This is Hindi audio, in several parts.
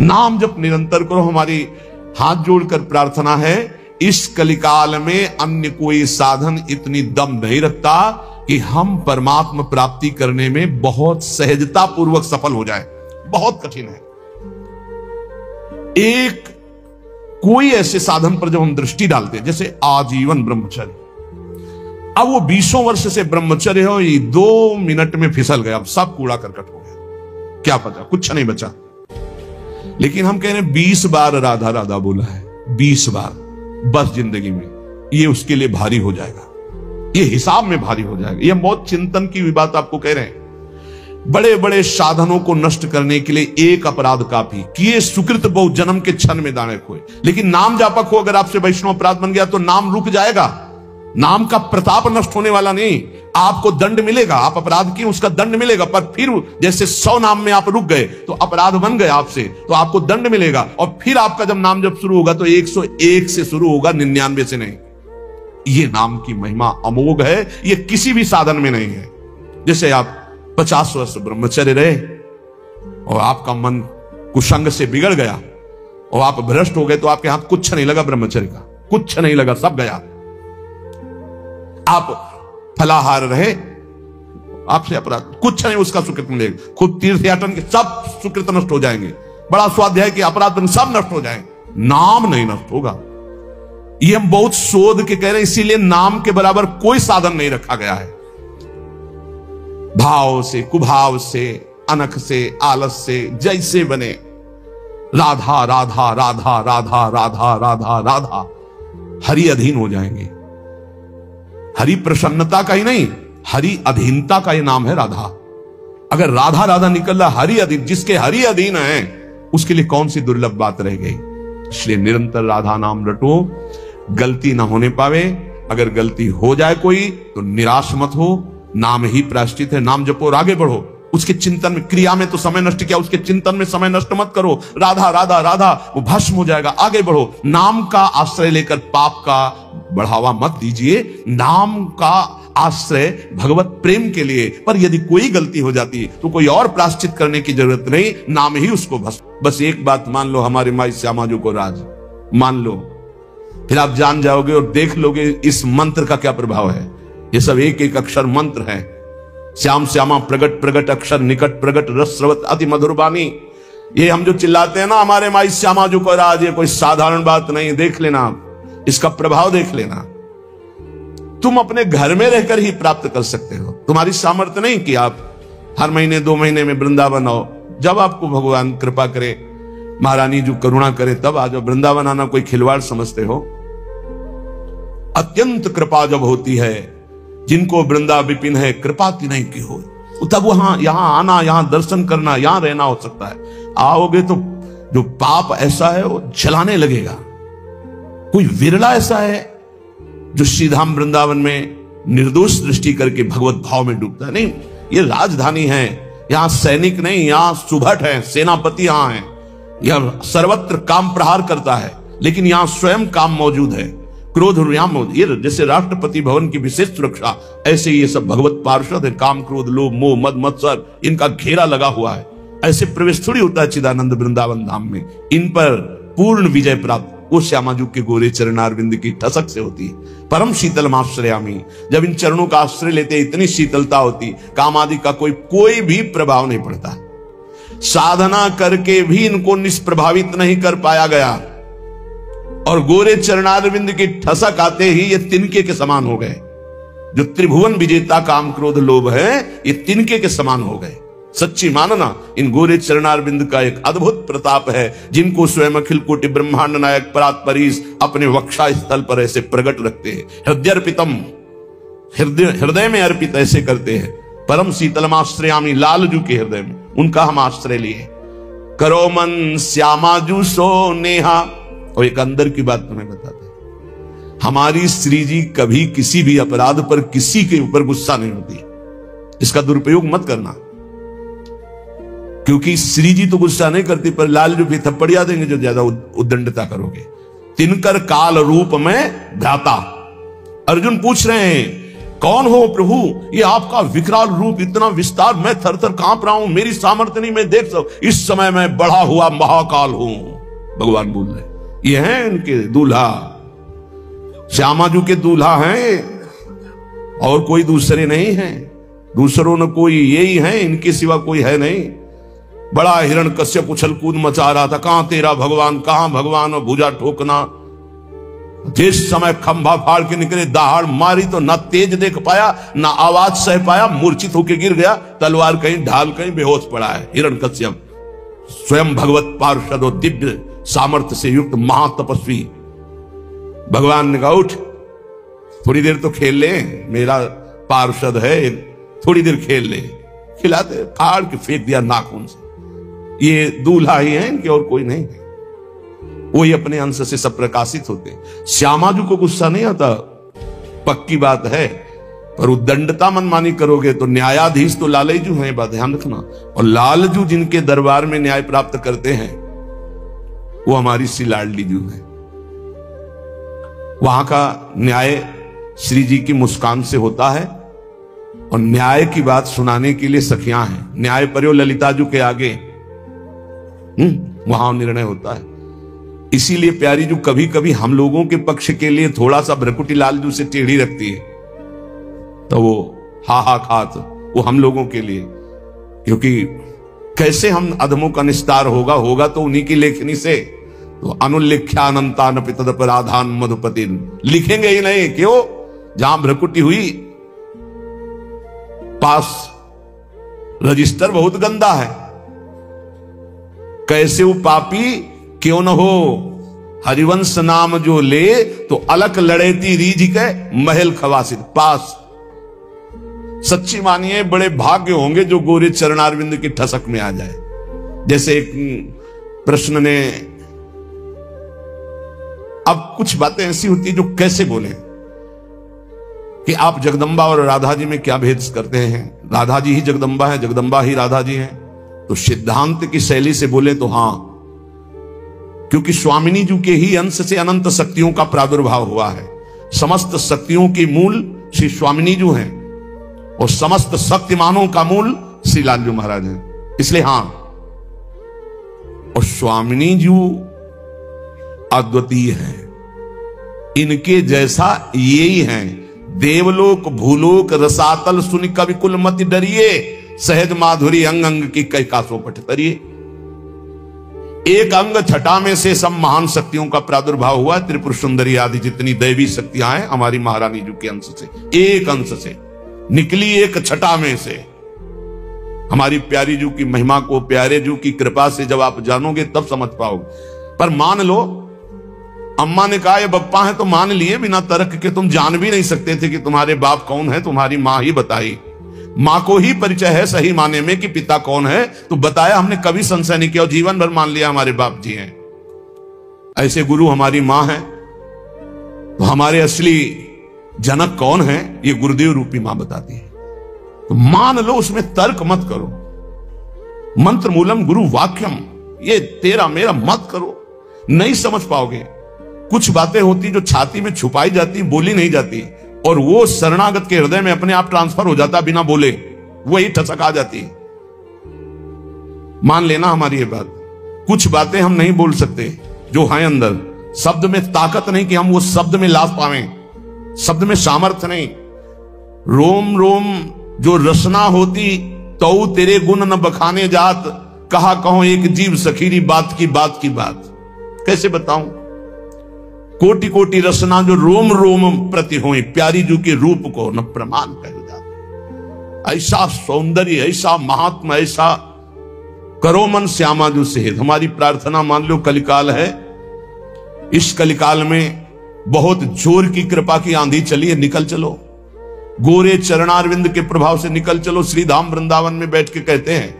नाम जप निरंतर करो। हमारी हाथ जोड़कर प्रार्थना है, इस कलिकाल में अन्य कोई साधन इतनी दम नहीं रखता कि हम परमात्मा प्राप्ति करने में बहुत सहजता पूर्वक सफल हो जाए। बहुत कठिन है। एक कोई ऐसे साधन पर जब हम दृष्टि डालते हैं, जैसे आजीवन ब्रह्मचर्य, अब वो 20 वर्ष से ब्रह्मचर्य हो, ये 2 मिनट में फिसल गया, अब सब कूड़ा करकट हो गया, क्या पता, कुछ नहीं बचा। लेकिन हम कह रहे हैं 20 बार राधा राधा बोला है, 20 बार बस जिंदगी में, ये उसके लिए भारी हो जाएगा, ये हिसाब में भारी हो जाएगा। ये बहुत चिंतन की बात आपको कह रहे हैं। बड़े बड़े साधनों को नष्ट करने के लिए एक अपराध काफी, किए सुकृत बहु जन्म के क्षण में दाने खोए। लेकिन नाम जापक हो, अगर आपसे वैष्णव अपराध बन गया तो नाम रुक जाएगा, नाम का प्रताप नष्ट होने वाला नहीं। आपको दंड मिलेगा, आप अपराध किए उसका दंड मिलेगा, पर फिर जैसे 100 नाम में आप रुक गए तो अपराध बन गए आपसे, तो आपको दंड मिलेगा। और फिर आपका जब नाम जब शुरू होगा तो 101 से शुरू होगा, 99 से नहीं। ये नाम की महिमा अमोघ है, ये किसी भी साधन में नहीं है। जैसे आप 50 वर्ष ब्रह्मचर्य रहे और आपका मन कुसंग से बिगड़ गया और आप भ्रष्ट हो गए, तो आपके हाथ कुछ नहीं लगा ब्रह्मचर्य का, कुछ नहीं लगा, सब गया। आप फलाहार रहे, आपसे अपराध कुछ नहीं, उसका सुकृत मिलेगा। खुद तीर्थ याटन के सब सुकृत नष्ट हो जाएंगे, बड़ा स्वाध्याय के अपराध सब नष्ट हो जाएंगे, नाम नहीं नष्ट होगा। ये हम बहुत शोध के कह रहे हैं, इसीलिए नाम के बराबर कोई साधन नहीं रखा गया है। भाव से, कुभाव से, अनख से, आलस से, जैसे बने, राधा राधा राधा राधा राधा राधा राधा, हरि अधीन हो जाएंगे। हरि प्रसन्नता का ही नहीं, हरि अधीनता का ही नाम है राधा। अगर राधा राधा निकल रहा, हरि अधीन, जिसके हरि अधीन है उसके लिए कौन सी दुर्लभ बात रह गई। इसलिए निरंतर राधा नाम रटो, गलती ना होने पावे। अगर गलती हो जाए कोई तो निराश मत हो, नाम ही प्रायश्चित है, नाम जपो और आगे बढ़ो। उसके चिंतन में, क्रिया में तो समय नष्ट किया, उसके चिंतन में समय नष्ट मत करो। राधा राधा राधा, वो भस्म हो जाएगा, आगे बढ़ो। नाम का आश्रय लेकर पाप का बढ़ावा मत दीजिए, नाम का आश्रय भगवत प्रेम के लिए। पर यदि कोई गलती हो जाती है तो कोई और प्रायश्चित करने की जरूरत नहीं, नाम ही उसको भस्म। बस एक बात मान लो, हमारे माई श्यामा जी को राज मान लो, फिर आप जान जाओगे और देख लोगे इस मंत्र का क्या प्रभाव है। ये सब एक एक अक्षर मंत्र है। श्याम श्यामा प्रगट प्रगट अक्षर निकट प्रगट रस स्रवत अति मधुर बानी। ये हम जो चिल्लाते हैं ना, हमारे माई श्यामा जी को राज, ये कोई साधारण बात नहीं। देख लेना आप, इसका प्रभाव देख लेना। तुम अपने घर में रहकर ही प्राप्त कर सकते हो। तुम्हारी सामर्थ्य नहीं कि आप हर महीने 2 महीने में वृंदावन आओ। जब आपको भगवान कृपा करे, महारानी जो करुणा करे, तब आ जाओ। वृंदावन आना कोई खिलवाड़ समझते हो? अत्यंत कृपा जब होती है, जिनको वृंदा विपिन है कृपा की नहीं की हो, तब वहां यहां आना, यहां दर्शन करना, यहां रहना हो सकता है। आओगे तो जो पाप ऐसा है वो जलाने लगेगा। कोई विरला ऐसा है जो श्रीधाम वृंदावन में निर्दोष दृष्टि करके भगवत भाव में डूबता है। नहीं, ये राजधानी है, यहां सैनिक नहीं, यहां सुभट है, सेनापति यहां है। यह सर्वत्र काम प्रहार करता है, लेकिन यहां स्वयं काम मौजूद है। क्रोध ये जैसे राष्ट्रपति भवन की विशेष सुरक्षा, ऐसे ये सब भगवत पार्षद है। काम क्रोध लोभ मोह मद मत्सर, इनका घेरा लगा हुआ है। ऐसे प्रवेश थोड़ी होता है चिदानंद वृंदावन धाम में। इन पर पूर्ण विजय प्राप्त वो श्यामाजू के गोरे चरणारविंद की ठसक से होती है। परम शीतल आश्रयामी, जब इन चरणों का आश्रय लेते इतनी शीतलता होती, काम आदि का कोई भी प्रभाव नहीं पड़ता। साधना करके भी इनको निष्प्रभावित नहीं कर पाया गया, और गोरे चरणारविंद की ठसक आते ही ये तिनके के समान हो गए। जो त्रिभुवन विजेता काम क्रोध लोभ है, ये तिनके के समान हो गए। सच्ची मानना, इन गोरे चरणारविंद का एक अद्भुत प्रताप है, जिनको स्वयं अखिल कोटि ब्रह्मांड नायक परात्परीश अपने वक्षा स्थल पर ऐसे प्रकट रखते हैं। हृदयर्पितम, हृदय में अर्पित ऐसे करते हैं। परम शीतलमाश्रयामी, लालजू के हृदय में उनका हम आश्रय लिए। करो मन श्यामाजू सो नेहा। और एक अंदर की बात तुम्हें बताते हैं, हमारी श्री जी कभी किसी भी अपराध पर किसी के ऊपर गुस्सा नहीं होती। इसका दुरुपयोग मत करना, क्योंकि श्री जी तो गुस्सा नहीं करती, पर लाल जो भी थप्पड़िया देंगे जो ज्यादा उद्दंडता करोगे। तिनकर काल रूप में भ्राता। अर्जुन पूछ रहे हैं कौन हो प्रभु, ये आपका विकराल रूप, इतना विस्तार, मैं थर थर कांप रहा हूं, मेरी सामर्थ्य नहीं मैं देख सकूं, इस समय मैं बढ़ा हुआ महाकाल हूं। भगवान बोल रहे ये हैं इनके दूल्हा, श्यामाजू के दूल्हा हैं और कोई दूसरे नहीं हैं, दूसरों ने कोई यही है, इनके सिवा कोई है नहीं। बड़ा हिरण्यकश्यप उछल कूद मचा रहा था, कहां तेरा भगवान, कहां भगवान, और भुजा ठोकना। जिस समय खंभा फाड़ के निकले, दहाड़ मारी तो ना तेज देख पाया ना आवाज सह पाया, मूर्छित होकर गिर गया, तलवार कहीं ढाल कहीं बेहोश पड़ा है हिरण्यकश्यप। स्वयं भगवत पार्षद और दिव्य सामर्थ्य से युक्त महातपस्वी भगवान ने कहा उठ, थोड़ी देर तो खेल ले, मेरा पार्षद है, थोड़ी देर खेल ले। खिलाते, फाड़ के फेंक दिया नाखून से। ये दूल्हा ही है इनके और कोई नहीं है, वही अपने अंश से सब प्रकाशित होते। श्यामाजू को गुस्सा नहीं आता, पक्की बात है, पर उद्दंडता मनमानी करोगे तो न्यायाधीश तो लालजू हैं, बात ध्यान रखना। और लालजू जिनके दरबार में न्याय प्राप्त करते हैं वो हमारी श्री लाडली जू है। वहां का न्याय श्री जी की मुस्कान से होता है, और न्याय की बात सुनाने के लिए सखियां हैं। न्याय पर्यो ललिता जू के आगे वहां निर्णय होता है। इसीलिए प्यारी जू कभी कभी हम लोगों के पक्ष के लिए थोड़ा सा भ्रकुटी लाल जू से टेढ़ी रखती है, तो वो हा खात वो हम लोगों के लिए, क्योंकि कैसे हम अधमों का निस्तार होगा तो उन्हीं की लेखनी से। तो अनुल्लेख्यानंतान पितदपराधान मधुपति लिखेंगे ही नहीं, क्यों? जहां भ्रकुटी हुई पास रजिस्टर बहुत गंदा है, कैसे वो पापी क्यों न हो, हरिवंश नाम जो ले तो अलग लड़ेती रीझ के महल खवासित पास। सच्ची मानिए बड़े भाग्य होंगे जो गोरे चरणारविंद की ठसक में आ जाए। जैसे एक प्रश्न ने, अब कुछ बातें ऐसी होती है जो कैसे बोले कि आप जगदम्बा और राधा जी में क्या भेद करते हैं, राधा जी ही जगदम्बा है, जगदम्बा ही राधा जी है। तो सिद्धांत की शैली से बोले तो हां, क्योंकि स्वामिनी जी के ही अंश से अनंत शक्तियों का प्रादुर्भाव हुआ है। समस्त शक्तियों की मूल श्री स्वामिनी जी हैं, और समस्त शक्तिमानों का मूल श्री लालजू महाराज हैं। इसलिए हां, और स्वामिनी जी अद्वितीय है, इनके जैसा यही है। देवलोक भूलोक रसातल सुन कवि कुल मत डरिए, सहज माधुरी अंग अंग की कई कासों पट तरिए। एक अंग छटा में से सब महान शक्तियों का प्रादुर्भाव हुआ। त्रिपुर सुंदरी आदि जितनी दैवी शक्तियां हैं हमारी महारानी जी के अंश से, एक अंश से निकली, एक छटा में से। हमारी प्यारी जू की महिमा को प्यारे जू की कृपा से जब आप जानोगे तब समझ पाओगे। पर मान लो अम्मा ने कहा ये बप्पा है, तो मान लिए बिना तर्क के। तुम जान भी नहीं सकते थे कि तुम्हारे बाप कौन है, तुम्हारी माँ ही बताई। माँ को ही परिचय है सही माने में कि पिता कौन है, तो बताया, हमने कभी संशय नहीं किया और जीवन भर मान लिया हमारे बाप जी हैं। ऐसे गुरु हमारी माँ है, तो हमारे असली जनक कौन है ये गुरुदेव रूपी माँ बताती है। तो मान लो, उसमें तर्क मत करो। मंत्र मूलम गुरु वाक्यम, ये तेरा मेरा मत करो, नहीं समझ पाओगे। कुछ बातें होती जो छाती में छुपाई जाती, बोली नहीं जाती, और वो शरणागत के हृदय में अपने आप ट्रांसफर हो जाता बिना बोले, वही ठसक आ जाती। मान लेना हमारी ये बात। कुछ बातें हम नहीं बोल सकते जो हैं अंदर, शब्द में ताकत नहीं कि हम वो शब्द में लाभ पावें, शब्द में सामर्थ्य नहीं। रोम रोम जो रसना होती तो तेरे गुण न बखाने जात, कहा कहो एक जीव सखीरी बात की बात। कैसे बताऊं? कोटि कोटि रसना जो रोम रोम प्रति होई, प्यारी जू के रूप को न प्रमाण कह जाता। ऐसा सौंदर्य, ऐसा महात्मा, ऐसा करो मन श्यामा जू से। हमारी प्रार्थना मान लो कलिकाल है, इस कलिकाल में बहुत जोर की कृपा की आंधी चली है, निकल चलो। गोरे चरणारविंद के प्रभाव से निकल चलो। श्री धाम वृंदावन में बैठ के कहते हैं,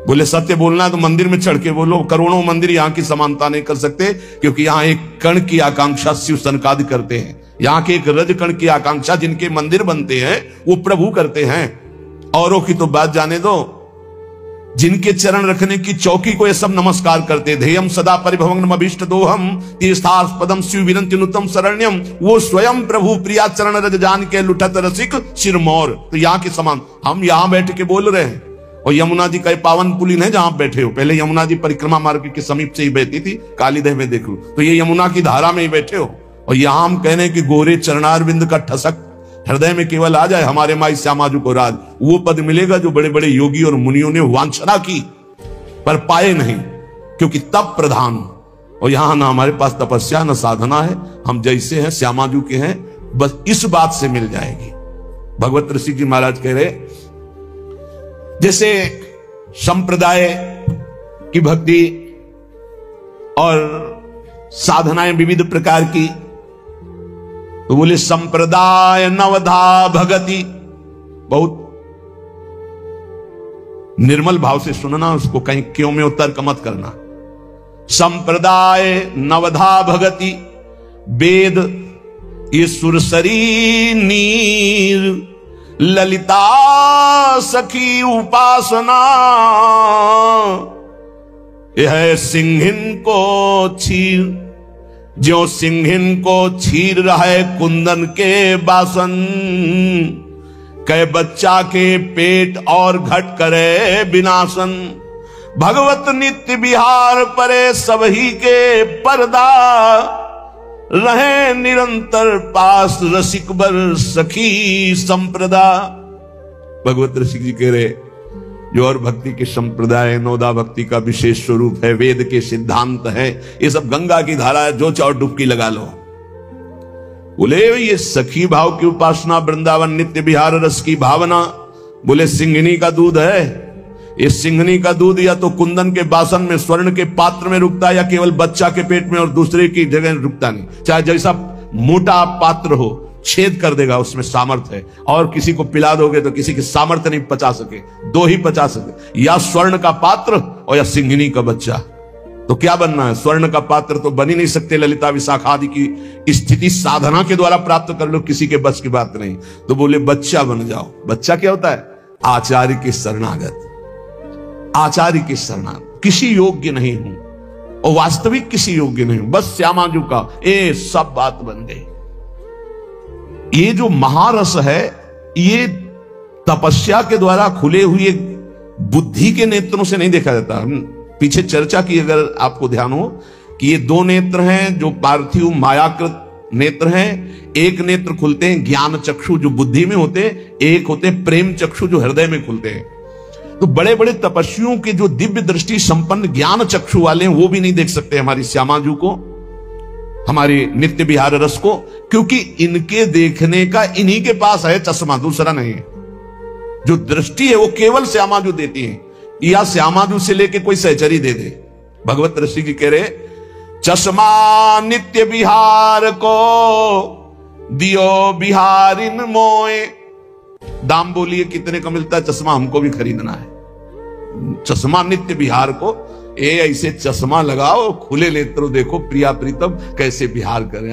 बोले सत्य बोलना है तो मंदिर में चढ़ के बोलो। करोड़ों मंदिर यहां की समानता नहीं कर सकते, क्योंकि यहां एक कण की आकांक्षा शिव सनकादि करते हैं। यहां के एक रज कण की आकांक्षा जिनके मंदिर बनते हैं वो प्रभु करते हैं। औरों की तो बात जाने दो, जिनके चरण रखने की चौकी को ये सब नमस्कार करते। ध्येयम सदा परिभवग्नम अभीष्ट दोहम तीर्थास्पदम शिव विनंतिनुतम शरण्यम। वो स्वयं प्रभु प्रिया चरण रज जान के लुठत रसिक सिरमौर। तो यहाँ के समान हम यहाँ बैठ के बोल रहे हैं, और यमुना जी का पावन पुलिन है जहां आप बैठे हो। पहले यमुना जी परिक्रमा मार्ग के समीप से ही बहती थी, कालीदेह में देख लो, तो ये यमुना की धारा में ही बैठे हो। और यहां हम कह रहे हैं कि गोरे चरणारविंद का ठसक हृदय में केवल आ जाए, हमारे माई श्यामाजू को राज, वो पद मिलेगा जो बड़े बड़े योगी और मुनियों ने वांछना की पर पाए नहीं, क्योंकि तप प्रधान। और यहां ना हमारे पास तपस्या न साधना है, हम जैसे हैं श्यामाजू के हैं, बस इस बात से मिल जाएगी। भगवत ऋषि जी महाराज कह रहे, जैसे संप्रदाय की भक्ति और साधनाएं विविध प्रकार की, तो बोले संप्रदाय नवधा भगति। बहुत निर्मल भाव से सुनना, उसको कहीं क्यों में तर्क मत करना। संप्रदाय नवधा भगति वेद ये सुरसरी नीर, ललिता सखी उपासना यह सिंहिन को छीर। ज्यो सिंहिन को छीर रहे कुंदन के बासन, कै बच्चा के पेट और घट करे विनाशन। भगवत नित्य विहार परे सबही के पर्दा, रहे निरंतर पास रसिक बर सखी संप्रदा। भगवत ऋषि जी कह रहे, जो और भक्ति के संप्रदाय नौदा भक्ति का विशेष स्वरूप है, वेद के सिद्धांत है, ये सब गंगा की धारा है, जो चाहो डुबकी लगा लो। बोले ये सखी भाव की उपासना, वृंदावन नित्य विहार रस की भावना, बोले सिंहनी का दूध है। ये सिंहनी का दूध या तो कुंदन के बासन में स्वर्ण के पात्र में रुकता है, या केवल बच्चा के पेट में और दूसरे की जगह रुकता नहीं। चाहे जैसा मोटा पात्र हो, छेद कर देगा, उसमें सामर्थ्य है। और किसी को पिला दोगे तो किसी की सामर्थ्य नहीं पचा सके, दो ही पचा सके, या स्वर्ण का पात्र और या सिंहनी का बच्चा। तो क्या बनना है? स्वर्ण का पात्र तो बन ही नहीं सकते। ललिता विशाखा आदि की स्थिति साधना के द्वारा प्राप्त कर लो, किसी के बस की बात नहीं। तो बोले बच्चा बन जाओ। बच्चा क्या होता है? आचार्य के शरणागत। आचार्य के शरणागत, किसी योग्य नहीं हूं और वास्तविक किसी योग्य नहीं हूं, बस श्यामाजू का ए सब बात बन गई। ये जो महारस है, ये तपस्या के द्वारा खुले हुए बुद्धि के नेत्रों से नहीं देखा जाता। पीछे चर्चा की, अगर आपको ध्यान हो, कि ये दो नेत्र हैं जो पार्थिव मायाकृत नेत्र हैं। एक नेत्र खुलते हैं ज्ञान चक्षु जो बुद्धि में होते हैं, एक होते हैं प्रेम चक्षु जो हृदय में खुलते हैं। तो बड़े बड़े तपस्वियों के जो दिव्य दृष्टि संपन्न ज्ञान चक्षु वाले हैं, वो भी नहीं देख सकते हमारी श्यामाजू को, हमारे नित्य विहार रस को, क्योंकि इनके देखने का इन्हीं के पास है चश्मा, दूसरा नहीं है। जो दृष्टि है वो केवल श्यामाजू देती है, या श्यामाजू से लेके कोई सहचरी दे दे। भगवत ऋषि जी कह रहे, चश्मा नित्य विहार को दियो बिहारिन मोए। दाम बोलिए कितने का मिलता है चश्मा? हमको भी खरीदना है चश्मा नित्य विहार को। ए ऐसे चश्मा लगाओ, खुले नेत्रों देखो प्रिया प्रीतम कैसे विहार करे।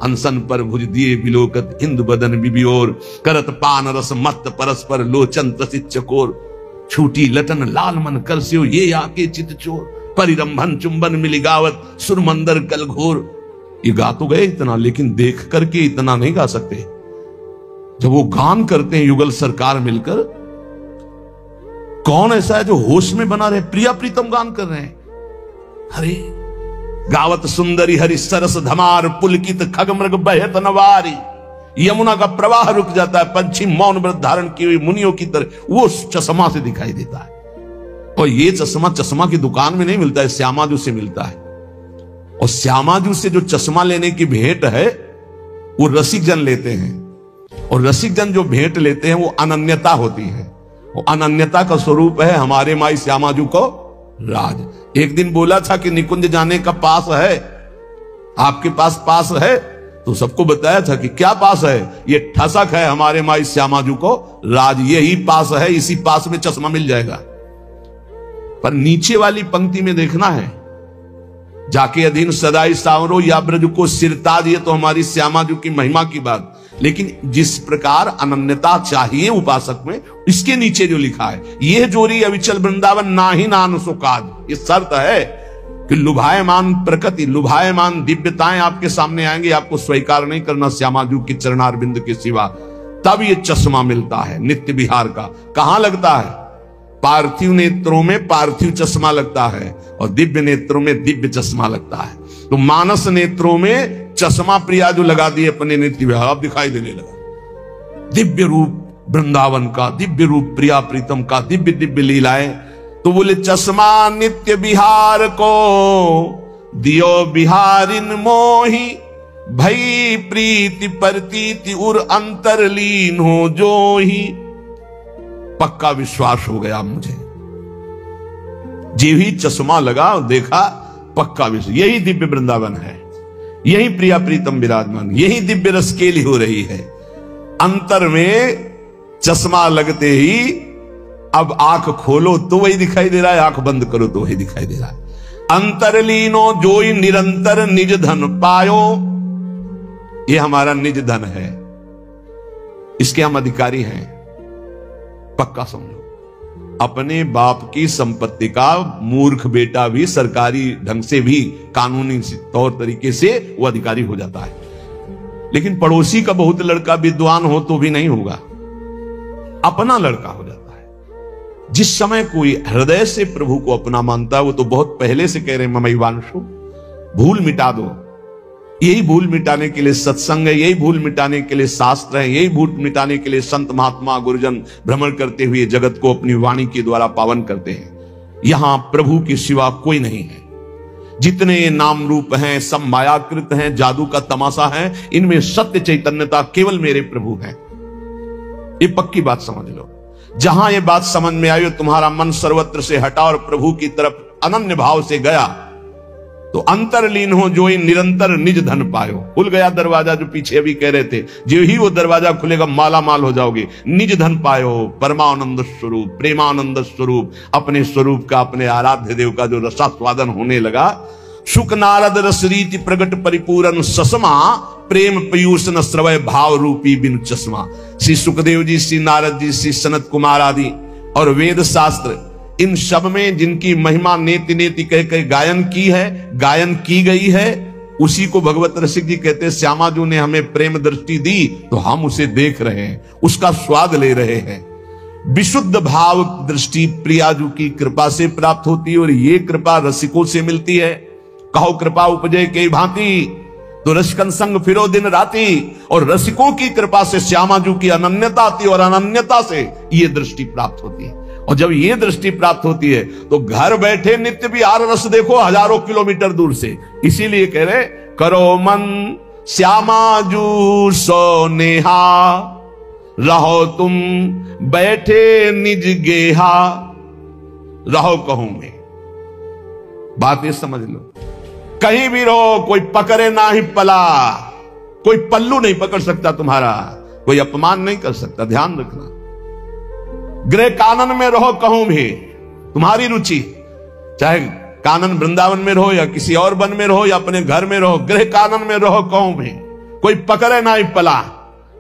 अनसन पर भुज दिए बिलोकत हिंद बदन बिबियोर, करत पान रस मत परस्पर लोचन तसित चकोर। छूटी लटन लाल मन कर से ये आके चित चोर, परिरंभन चुंबन मिली गावत सुरमंदर कल घोर। ये गा तो गए इतना, लेकिन देख करके इतना नहीं गा सकते। जब वो गान करते हैं युगल सरकार मिलकर, कौन ऐसा है जो होश में बना रहे? प्रिया प्रीतम गान कर रहे हैं। हरे गावत सुंदरी हरि सरस धमार, पुलकित खग मृग बहत नवारी। यमुना का प्रवाह रुक जाता है, पंछी मौन व्रत धारण किए हुए मुनियों की तरह वो चश्मा से दिखाई देता है। और ये चश्मा की दुकान में नहीं मिलता है, श्यामाजू से मिलता है। और श्यामाजू से जो चश्मा लेने की भेंट है वो रसिक जन लेते हैं, और रसिक जन जो भेंट लेते हैं वो अनन्यता होती है। वो अनन्यता का स्वरूप है हमारे माई श्यामाजू को राज। एक दिन बोला था कि निकुंज जाने का पास है, आपके पास है, तो सबको बताया था कि क्या पास है? ये ठसक है हमारे माई श्यामाजू को राज, यही पास है, इसी पास में चश्मा मिल जाएगा। पर नीचे वाली पंक्ति में देखना है, जाके अधीन सदाई सावरो या ब्रज को सिरताज, ये तो हमारी श्यामाजू की महिमा की बात। लेकिन जिस प्रकार अनन्यता चाहिए उपासक में, इसके नीचे जो लिखा है, यह जोरी अविचल वृंदावन ना ही नान सुकाद, ये शर्त है कि लुभायमान प्रकृति, लुभायमान दिव्यताएं आपके सामने आएंगे, आपको स्वीकार नहीं करना श्यामाजू के चरणारविंद के सिवा, तब ये चश्मा मिलता है नित्य विहार का। कहां लगता है? पार्थिव नेत्रों में पार्थिव चश्मा लगता है और दिव्य नेत्रों में दिव्य चश्मा लगता है। तो मानस नेत्रों में चश्मा प्रिया जो लगा दिए अपने नित्य विहार, अब दिखाई देने लगा दिव्य रूप वृंदावन का, दिव्य रूप प्रिया प्रीतम का, दिव्य दिव्य लीलाएं। तो बोले चश्मा नित्य विहार को दियो बिहारिन मोही, भई प्रीति प्रतीति उर अंतरलीन हो जो ही। पक्का विश्वास हो गया मुझे, जी ही चश्मा लगा और देखा, पक्का विश्वास, यही दिव्य वृंदावन है, यही प्रिया प्रीतम विराजमान, यही दिव्य रसकेली हो रही है। अंतर में चश्मा लगते ही अब आंख खोलो तो वही दिखाई दे रहा है, आंख बंद करो तो वही दिखाई दे रहा है। अंतरलीनो जोई निरंतर निज धन पायो, ये हमारा निज धन है, इसके हम अधिकारी हैं। पक्का समझो, अपने बाप की संपत्ति का मूर्ख बेटा भी सरकारी ढंग से भी कानूनी तौर तरीके से वो अधिकारी हो जाता है, लेकिन पड़ोसी का बहुत लड़का विद्वान हो तो भी नहीं होगा, अपना लड़का हो जाता है। जिस समय कोई हृदय से प्रभु को अपना मानता है, वो तो बहुत पहले से कह रहे हैं ममैवांशु, भूल मिटा दो। यही भूल मिटाने के लिए सत्संग है, यही भूल मिटाने के लिए शास्त्र है, यही भूल मिटाने के लिए संत महात्मा गुरुजन भ्रमण करते हुए जगत को अपनी वाणी के द्वारा पावन करते हैं। यहां प्रभु के सिवा कोई नहीं है। जितने नाम रूप हैं सब मायाकृत हैं, जादू का तमाशा है, इनमें सत्य चैतन्यता केवल मेरे प्रभु हैं। ये पक्की बात समझ लो। जहां ये बात समझ में आई, तुम्हारा मन सर्वत्र से हटा और प्रभु की तरफ अनन्य भाव से गया, तो अंतरलीन हो जो ही निरंतर निज धन पायो। खुल गया दरवाजा, जो पीछे अभी कह रहे थे, जो ही वो दरवाजा खुलेगा माला माल हो जाओगे। निज धन पायो, परमानंद स्वरूप, प्रेमानंद स्वरूप, अपने स्वरूप का, अपने आराध्य देव का जो रसास्वादन होने लगा। सुख नारद रस रीति प्रगट परिपूर्ण ससमा, प्रेम पीयूष न श्रवय भाव रूपी बिन चश्मा। श्री सुखदेव जी, श्री नारद जी, श्री सनत कुमार आदि और वेद शास्त्र, इन सब में जिनकी महिमा नेति नेति कह के गायन की है, गायन की गई है, उसी को भगवत रसिक जी कहते हैं, श्यामाजू ने हमें प्रेम दृष्टि दी तो हम उसे देख रहे हैं, उसका स्वाद ले रहे हैं। विशुद्ध भाव दृष्टि प्रियाजू की कृपा से प्राप्त होती है और ये कृपा रसिकों से मिलती है। कहो कृपा उपजय के भांति, तो रसिकन संग फिरो दिन राती, और रसिकों की कृपा से श्यामाजू की अनन्यता आती है और अनन्यता से ये दृष्टि प्राप्त होती है। और जब ये दृष्टि प्राप्त होती है तो घर बैठे नित्य विहार रस देखो हजारों किलोमीटर दूर से। इसीलिए कह रहे, करो मन श्यामाजू सो नेहा, रहो तुम बैठे निज गेहा, रहो कहूं में। बात ये समझ लो, कहीं भी रहो, कोई पकड़े ना ही पला, कोई पल्लू नहीं पकड़ सकता तुम्हारा, कोई अपमान नहीं कर सकता। ध्यान रखना, गृह कानन में रहो कहूं भी, तुम्हारी रुचि, चाहे कानन वृंदावन में रहो या किसी और वन में रहो या अपने घर में रहो, गृह कानन में रहो कहूं भी, कोई पकड़े ना ही पला।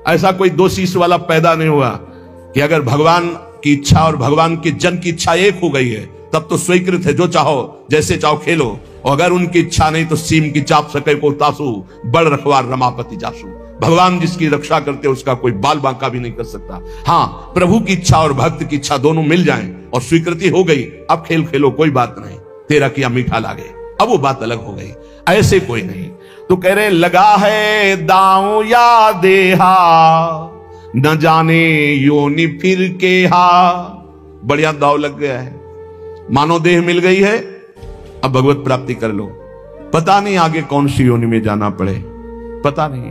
ऐसा कोई दो शीश वाला पैदा नहीं हुआ कि अगर भगवान की इच्छा और भगवान के जन की इच्छा एक हो गई है तब तो स्वीकृत है, जो चाहो जैसे चाहो खेलो, और अगर उनकी इच्छा नहीं तो सीम की चाप सके को तासू, बड़ रखवार रमापति जासू। भगवान जिसकी रक्षा करते उसका कोई बाल बांका भी नहीं कर सकता। हाँ, प्रभु की इच्छा और भक्त की इच्छा दोनों मिल जाएं और स्वीकृति हो गई, अब खेल खेलो, कोई बात नहीं, तेरा किया मीठा लागे, अब वो बात अलग हो गई। ऐसे कोई नहीं। तो कह रहे, लगा है दांव या देहा, न जाने योनि फिर के हा। बढ़िया दाव लग गया है, मानो देह मिल गई है, अब भगवत प्राप्ति कर लो, पता नहीं आगे कौन सी योनि में जाना पड़े, पता नहीं।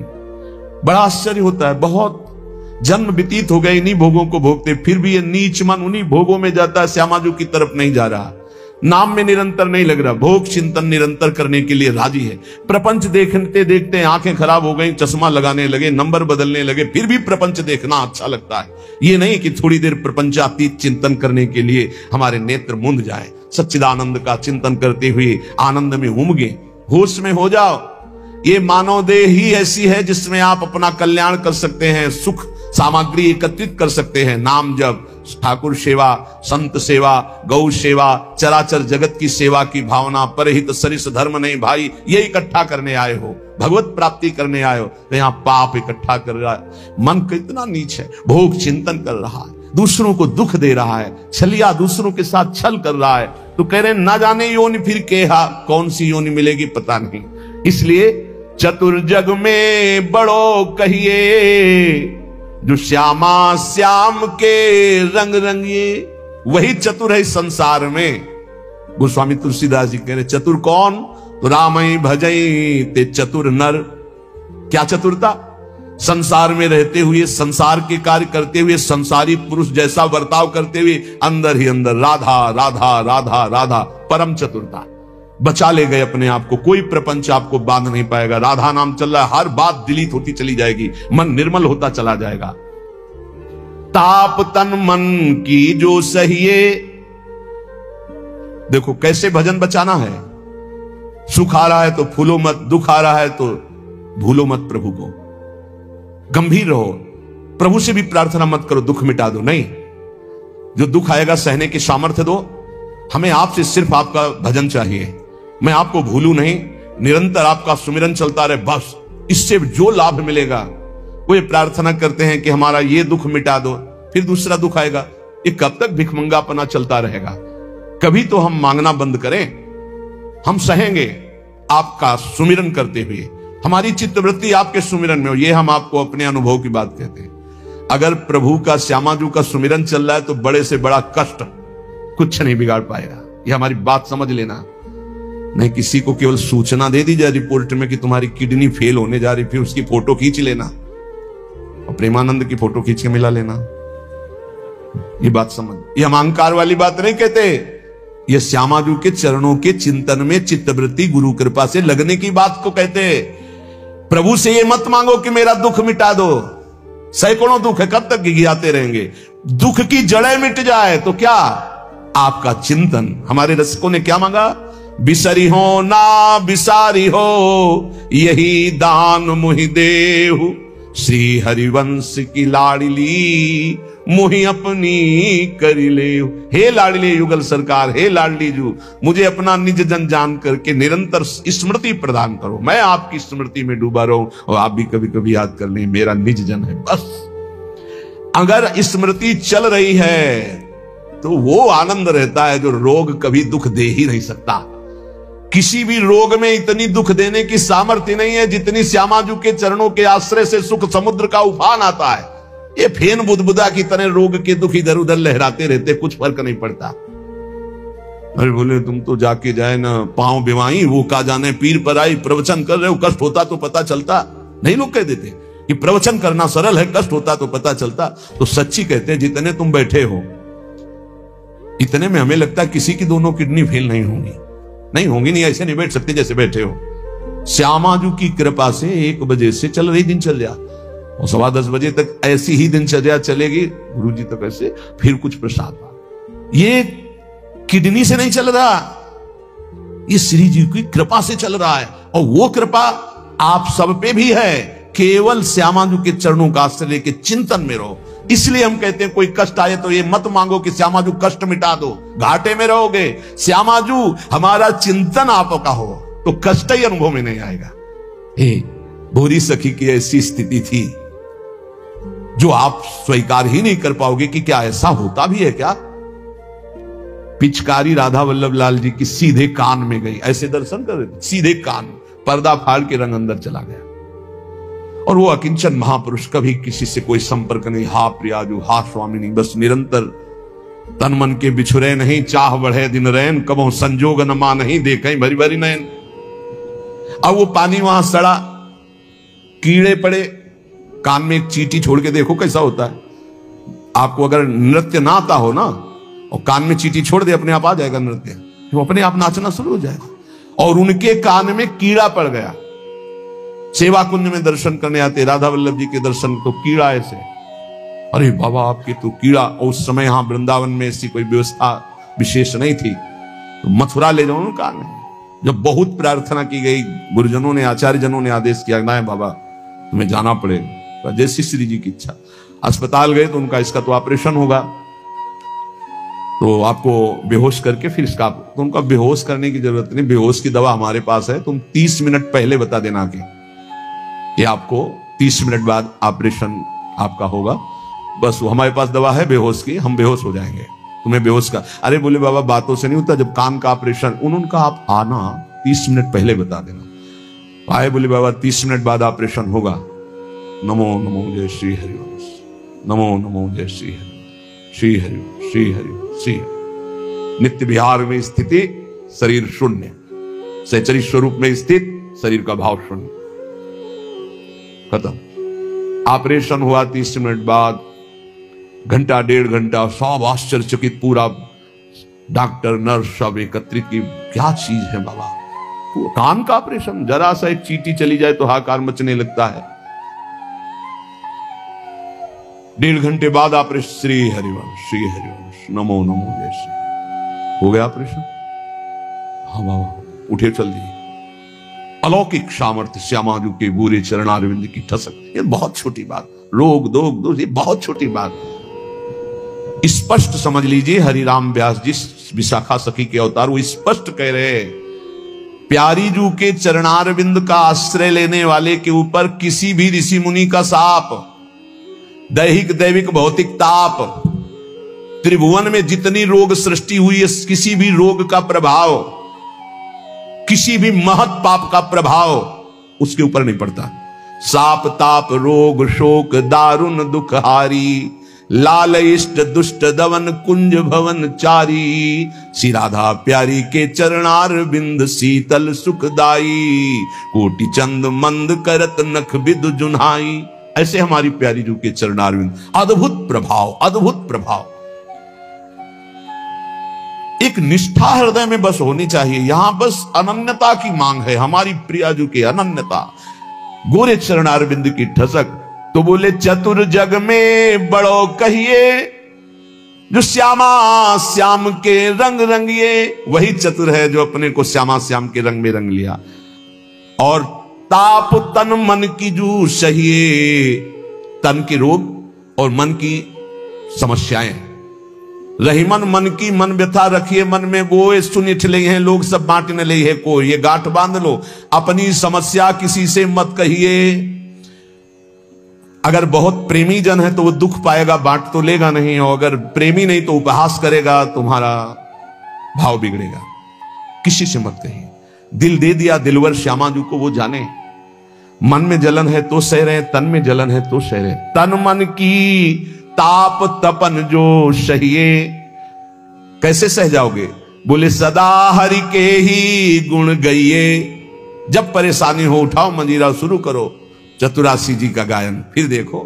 बड़ा आश्चर्य होता है, बहुत जन्म व्यतीत हो गए इन्हीं भोगों को भोगते, फिर भी ये नीच मन उन्हीं भोगों में जाता है, श्यामाजू की तरफ नहीं जा रहा, नाम में निरंतर नहीं लग रहा, भोग चिंतन निरंतर करने के लिए राजी है। प्रपंच देखते देखते आंखें खराब हो गई, चश्मा लगाने लगे, नंबर बदलने लगे, फिर भी प्रपंच देखना अच्छा लगता है। ये नहीं कि थोड़ी देर प्रपंचातीत चिंतन करने के लिए हमारे नेत्र मूंद जाए, सच्चिदानंद का चिंतन करते हुए आनंद में उमगे, होश में हो जाओ। ये मानव देह ही ऐसी है जिसमें आप अपना कल्याण कर सकते हैं, सुख सामग्री एकत्रित कर सकते हैं। नाम जप, ठाकुर सेवा, संत सेवा, गौ सेवा, चराचर जगत की सेवा की भावना, परहित सरिस धर्म नहीं भाई, ये इकट्ठा करने आए हो, भगवत प्राप्ति करने आए हो, तो यहाँ पाप इकट्ठा कर रहा है। मन कितना नीच है, भोग चिंतन कर रहा है, दूसरों को दुख दे रहा है, छलिया दूसरों के साथ छल कर रहा है। तो कह रहे ना जाने योनि फिर केहा, कौन सी योनि मिलेगी पता नहीं। इसलिए चतुर जग में बड़ो कहिए, जो श्यामा श्याम के रंग रंगिए, वही चतुर है संसार में। गोस्वामी तुलसीदास जी कह रहे चतुर कौन, तो रामई भजई ते चतुर नर। क्या चतुरता? संसार में रहते हुए, संसार के कार्य करते हुए, संसारी पुरुष जैसा बर्ताव करते हुए, अंदर ही अंदर राधा राधा राधा राधा, परम चतुरता। बचा ले गए अपने आप को, कोई प्रपंच आपको बांध नहीं पाएगा। राधा नाम चल रहा है, हर बात डिलीट होती चली जाएगी, मन निर्मल होता चला जाएगा। ताप तन मन की जो सहिए, देखो कैसे भजन बचाना है। सुख आ रहा है तो फूलो मत, दुख आ रहा है तो भूलो मत प्रभु को। गंभीर रहो, प्रभु से भी प्रार्थना मत करो दुख मिटा दो, नहीं, जो दुख आएगा सहने की सामर्थ्य दो। हमें आपसे सिर्फ आपका भजन चाहिए, मैं आपको भूलूं नहीं, निरंतर आपका सुमिरन चलता रहे, बस इससे जो लाभ मिलेगा। वो ये प्रार्थना करते हैं कि हमारा ये दुख मिटा दो, फिर दूसरा दुख आएगा। ये कब तक भिखमंगापना चलता रहेगा? कभी तो हम मांगना बंद करें, हम सहेंगे आपका सुमिरन करते हुए, हमारी चित्तवृत्ति आपके सुमिरन में हो। ये हम आपको अपने अनुभव की बात कहते हैं। अगर प्रभु का, श्यामाजू का सुमिरन चल रहा है तो बड़े से बड़ा कष्ट कुछ नहीं बिगाड़ पाएगा। ये हमारी बात समझ लेना। नहीं किसी को केवल सूचना दे दी जाए रिपोर्ट में कि तुम्हारी किडनी फेल होने जा रही, फिर उसकी फोटो खींच लेना और प्रेमानंद की फोटो खींच के मिला लेना। ये बात समझ, ये हम अहंकार वाली बात नहीं कहते, ये श्यामाजू के चरणों के चिंतन में चित्तवृत्ति गुरु कृपा से लगने की बात को कहते। प्रभु से ये मत मांगो कि मेरा दुख मिटा दो, सैकड़ों दुख है, कब तक गिराते रहेंगे। दुख की जड़ें मिट जाए तो क्या, आपका चिंतन। हमारे रसिकों ने क्या मांगा? बिसरी हो ना बिसारी हो, यही दान मुहि देहु, श्री हरिवंश की लाडली मुहि अपनी करी ले। हे लाडली युगल सरकार, हे लाडली जू, मुझे अपना निज जन जान करके निरंतर स्मृति प्रदान करो। मैं आपकी स्मृति में डूबा रहूं और आप भी कभी कभी याद कर लें, मेरा निज जन है बस। अगर स्मृति चल रही है तो वो आनंद रहता है जो रोग कभी दुख दे ही नहीं सकता। किसी भी रोग में इतनी दुख देने की सामर्थ्य नहीं है जितनी श्यामाजू के चरणों के आश्रय से सुख समुद्र का उफान आता है। ये फेन बुदबुदा की तरह रोग के दुख इधर उधर लहराते रहते, कुछ फर्क नहीं पड़ता। अरे बोले तुम तो जाके जाए ना पांव बिवाई, वो का जाने पीर पर आई, प्रवचन कर रहे हो, कष्ट होता तो पता चलता नहीं। लोग कह देते कि प्रवचन करना सरल है, कष्ट होता तो पता चलता। तो सच्ची कहते हैं जितने तुम बैठे हो इतने में हमें लगता है किसी की दोनों किडनी फेल नहीं होंगी, नहीं होंगी, नहीं ऐसे नहीं बैठ सकते जैसे बैठे हो। श्यामाजू की कृपा से 1 बजे से चल रही दिनचर्या और 10:15 बजे तक ऐसी ही दिनचर्या चलेगी, गुरुजी तक ऐसे, फिर कुछ प्रसाद। ये किडनी से नहीं चल रहा, ये श्री जी की कृपा से चल रहा है। और वो कृपा आप सब पे भी है, केवल श्यामाजू के चरणों का आश्रय लेके चिंतन में रहो। इसलिए हम कहते हैं कोई कष्ट आए तो ये मत मांगो कि श्यामाजू कष्ट मिटा दो, घाटे में रहोगे। श्यामाजू हमारा चिंतन आपका हो तो कष्ट ही अनुभव में नहीं आएगा। भोरी सखी की ऐसी स्थिति थी जो आप स्वीकार ही नहीं कर पाओगे कि क्या ऐसा होता भी है क्या। पिचकारी राधा वल्लभ लाल जी की सीधे कान में गई, ऐसे दर्शन कर रहे थे, सीधे कान, पर्दा फाड़ के रंग अंदर चला गया। और वो अकिंचन महापुरुष, कभी किसी से कोई संपर्क नहीं, हा प्रियाजू हा स्वामिनी, बस निरंतर तन मन के बिछुरे नहीं, चाह बढ़े दिन रैन, कबो संजोग न मा नहीं देखें भरी भरी नैन। अब वो पानी वहां सड़ा, कीड़े पड़े, कान में एक चींटी छोड़ के देखो कैसा होता है। आपको अगर नृत्य ना आता हो ना और कान में चींटी छोड़ दे, अपने आप आ जाएगा नृत्य, वो अपने आप नाचना शुरू हो जाएगा। और उनके कान में कीड़ा पड़ गया। सेवा कुंज में दर्शन करने आते राधा वल्लभ जी के दर्शन, तो कीड़ा ऐसे, अरे बाबा आपके तो कीड़ा। उस समय यहां वृंदावन में ऐसी कोई व्यवस्था विशेष नहीं थी, तो मथुरा ले जाओ कान में। जब बहुत प्रार्थना की गई, गुरुजनों ने, आचार्य जनों ने आदेश किया, ना बाबा तुम्हें जाना पड़ेगा, जैसी श्री जी की इच्छा। अस्पताल गए तो उनका इसका तो ऑपरेशन होगा, तो आपको बेहोश करके फिर इसका, तो उनका बेहोश करने की जरूरत नहीं, बेहोश की दवा हमारे पास है, तुम 30 मिनट पहले बता देना कि आपको 30 मिनट बाद ऑपरेशन आपका होगा, बस वो हमारे पास दवा है बेहोश की, हम बेहोश हो जाएंगे, तुम्हें बेहोश का। अरे बोले बाबा बातों से नहीं होता, जब कान का ऑपरेशन, उनका आप आना 30 मिनट पहले बता देना। आए, बोले बाबा 30 मिनट बाद ऑपरेशन होगा। नमो नमो जय श्री हरिवंश, नमो नमो जय श्री हरि, श्री हरि श्री हरि श्री हरि। नित्य विहार में स्थिति शरीर शून्य, सहचरी स्वरूप में स्थित शरीर का भाव शून्य, खत्म। ऑपरेशन हुआ 30 मिनट बाद, घंटा 1.5 घंटा, सब आश्चर्यचकित, पूरा डॉक्टर नर्स सब एकत्रित की, क्या चीज है बाबा, कान का ऑपरेशन, जरा सा एक चींटी चली जाए तो हाहाकार मचने लगता है। 1.5 घंटे बाद ऑपरेशन, श्री हरिवंश श्री हरिवंश, नमो नमो जय श्री, हो गया ऑपरेशन। हाँ बाबा उठे चल दिए। अलौकिक सामर्थ्य श्यामाजू के बूरे चरणारविंद की ठसक, ये बहुत छोटी बात, रोग दोग ये बहुत छोटी बात, स्पष्ट समझ लीजिए। हरिराम व्यास जी विशाखा सखी के अवतार, वो स्पष्ट कह रहे हैं, प्यारी जू के चरणारविंद का आश्रय लेने वाले के ऊपर किसी भी ऋषि मुनि का शाप, दैहिक दैविक भौतिक ताप, त्रिभुवन में जितनी रोग सृष्टि हुई है, किसी भी रोग का प्रभाव, किसी भी महत पाप का प्रभाव उसके ऊपर नहीं पड़ता। साप ताप रोग शोक दारुण दुखहारी, लाल इष्ट दुष्ट दवन कुंज भवन चारी, श्री राधा प्यारी के चरणार बिंद शीतल सुखदाई, कोटि चंद मंद करत नख बिदु जुन्हाई। ऐसे हमारी प्यारी जू के चरणार बिंद, अद्भुत प्रभाव, अद्भुत प्रभाव। एक निष्ठा हृदय में बस होनी चाहिए, यहां बस अनन्यता की मांग है, हमारी प्रिया जू की अनन्यता, गोरे चरणारविंद की ठसक। तो बोले चतुर जग में बड़ो कहिए, जो श्यामा श्याम के रंग रंगिए, वही चतुर है जो अपने को श्यामा श्याम के रंग में रंग लिया। और ताप तन मन की जू सहिए, तन के रोग और मन की समस्याएं, रही मन की मन व्यथा रखिए मन में, वो सुनिठ ले हैं लोग सब बांट न ले है को, ये गांठ बांध लो, अपनी समस्या किसी से मत कहिए। अगर बहुत प्रेमी जन है तो वो दुख पाएगा, बांट तो लेगा नहीं, और अगर प्रेमी नहीं तो उपहास करेगा, तुम्हारा भाव बिगड़ेगा। किसी से मत कहिए। दिल दे दिया दिलवर श्यामाजू को, वो जाने। मन में जलन है तो सह रहे, तन में जलन है तो सह रहे। तन मन की ताप तपन जो सहिए, कैसे सह जाओगे? बोले सदा हरि के ही गुण गइए। जब परेशानी हो उठाओ मंजीरा, शुरू करो चतुरासी जी का गायन। फिर देखो,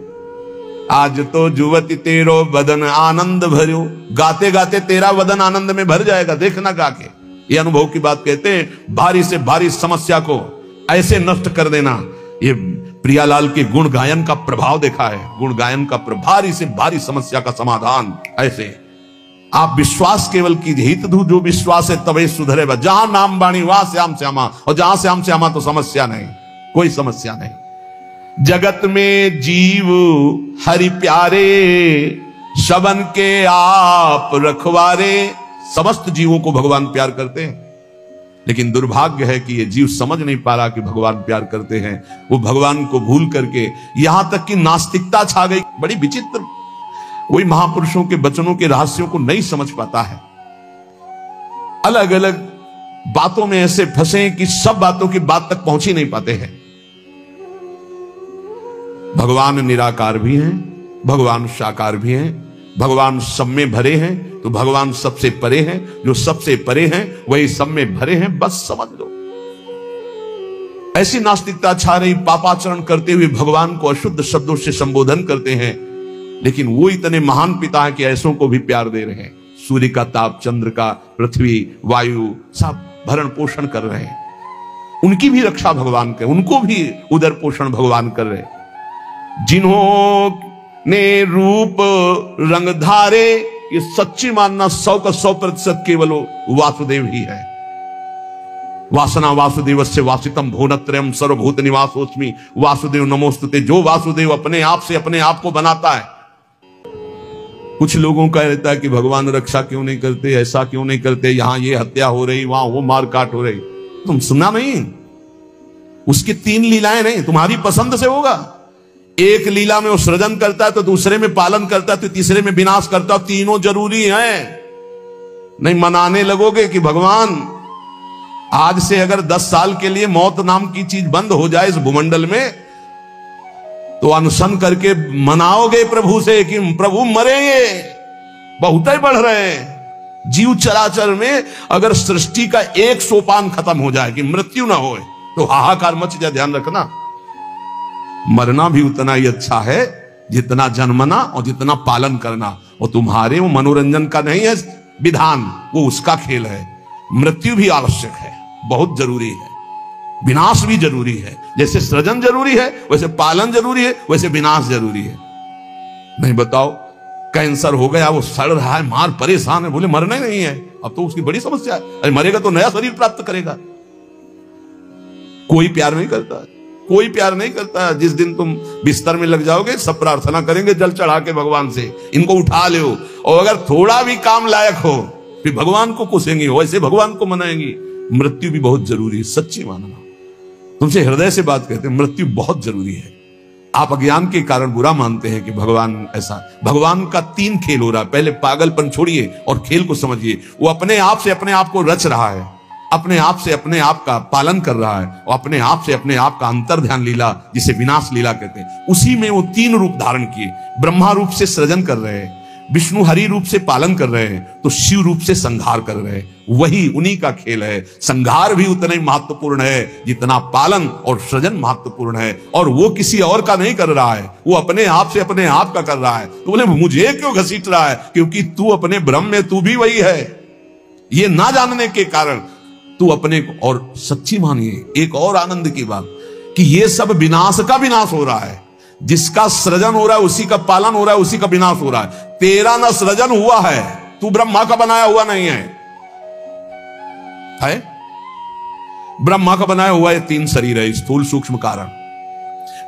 आज तो जुवती तेरो बदन आनंद भरो, गाते गाते तेरा बदन आनंद में भर जाएगा, देखना गा के। ये अनुभव की बात कहते हैं। भारी से भारी समस्या को ऐसे नष्ट कर देना, ये प्रियालाल के गुण गायन का प्रभाव देखा है। गुण गायन का भारी से भारी समस्या का समाधान ऐसे। आप विश्वास केवल कीजिए, हित धू जो विश्वास है तबे सुधरे। जहां नाम बाणी वहां श्याम श्यामा, और जहां श्याम श्यामा तो समस्या नहीं, कोई समस्या नहीं। जगत में जीव हरि प्यारे, शबन के आप रखवारे। समस्त जीवों को भगवान प्यार करते हैं, लेकिन दुर्भाग्य है कि ये जीव समझ नहीं पा रहा कि भगवान प्यार करते हैं। वो भगवान को भूल करके यहां तक कि नास्तिकता छा गई। बड़ी विचित्र, कोई महापुरुषों के वचनों के रहस्यों को नहीं समझ पाता है। अलग अलग बातों में ऐसे फंसे कि सब बातों की बात तक पहुंच ही नहीं पाते हैं। भगवान निराकार भी हैं, भगवान साकार भी हैं, भगवान सब में भरे हैं, तो भगवान सबसे परे हैं। जो सबसे परे हैं वही सब में भरे हैं, बस समझ लो। ऐसी नास्तिकता छा रही, पापाचरण करते हुए भगवान को अशुद्ध शब्दों से संबोधन करते हैं, लेकिन वो इतने महान पिता हैं कि ऐसों को भी प्यार दे रहे हैं। सूर्य का ताप, चंद्र का, पृथ्वी, वायु, सब भरण पोषण कर रहे हैं। उनकी भी रक्षा भगवान कर, उनको भी उदर पोषण भगवान कर रहे। जिन्होंने रूप रंग धारे, ये सच्ची मानना 100 का 100% केवल वासुदेव ही है। वासना वासुदेवस्य वासितम भुवनत्रयम् सर्वभूत निवासोस्मि वासुदेव नमोस्तुते। जो वासुदेव अपने आप से अपने आप को बनाता है। कुछ लोगों का रहता है कि भगवान रक्षा क्यों नहीं करते, ऐसा क्यों नहीं करते, यहां ये हत्या हो रही, वहां वो मारकाट हो रही। तुम सुना नहीं? उसकी 3 लीलाएं नहीं, तुम्हारी पसंद से होगा। एक लीला में वो सृजन करता है, तो दूसरे में पालन करता है, तो तीसरे में विनाश करता है। तीनों जरूरी हैं। नहीं मनाने लगोगे कि भगवान आज से अगर 10 साल के लिए मौत नाम की चीज बंद हो जाए इस भूमंडल में, तो अनशन करके मनाओगे प्रभु से कि प्रभु मरेंगे, बहुत ही बढ़ रहे हैं। जीव चराचर में अगर सृष्टि का एक सोपान खत्म हो जाए कि मृत्यु ना हो, तो हाहाकार मच जाए। ध्यान रखना, मरना भी उतना ही अच्छा है जितना जन्मना और जितना पालन करना। और तुम्हारे वो मनोरंजन का नहीं है विधान, वो उसका खेल है। मृत्यु भी आवश्यक है, बहुत जरूरी है। विनाश भी जरूरी है। जैसे सृजन जरूरी है, वैसे पालन जरूरी है, वैसे विनाश जरूरी है। नहीं बताओ, कैंसर हो गया, वो सड़ रहा है, मार परेशान है, बोले मरना ही नहीं है, अब तो उसकी बड़ी समस्या है। अरे मरेगा तो नया शरीर प्राप्त करेगा। कोई प्यार नहीं करता, कोई प्यार नहीं करता। जिस दिन तुम बिस्तर में लग जाओगे, सब प्रार्थना करेंगे जल चढ़ा के भगवान से, इनको उठा लो। और अगर थोड़ा भी काम लायक हो, फिर भगवान को कोसेंगे, वैसे भगवान को मनाएंगे। मृत्यु भी बहुत जरूरी है, सच्ची मानना। तुमसे हृदय से बात कहते हैं, मृत्यु बहुत जरूरी है। आप अज्ञान के कारण बुरा मानते हैं कि भगवान ऐसा। भगवान का 3 खेल हो रहा है। पहले पागलपन छोड़िए और खेल को समझिए। वो अपने आप से अपने आप को रच रहा है, अपने आप से अपने आप का पालन कर रहा है, और अपने आप से अपने आप का अंतर ध्यान लीला, जिसे विनाश लीला कहते हैं, उसी में वो 3 रूप धारण किए। ब्रह्मा रूप से सृजन कर रहे हैं, विष्णु हरि रूप से पालन कर रहे हैं, तो शिव रूप से संहार कर रहे हैं। वही उन्हीं का खेल है। संहार भी उतना ही महत्वपूर्ण है जितना पालन और सृजन महत्वपूर्ण है। और वो किसी और का नहीं कर रहा है, वो अपने आप से अपने आप का कर रहा है। तो बोले मुझे क्यों घसीट रहा है? क्योंकि तू अपने ब्रह्म में तू भी वही है। ये ना जानने के कारण तू अपने को, और सच्ची मानिए एक और आनंद की बात, कि ये सब विनाश का विनाश हो रहा है। जिसका सृजन हो रहा है उसी का पालन हो रहा है, उसी का विनाश हो रहा है। तेरा ना सृजन हुआ है, तू ब्रह्मा का बनाया हुआ नहीं है। ब्रह्मा का बनाया हुआ ये 3 शरीर है, स्थूल सूक्ष्म कारण।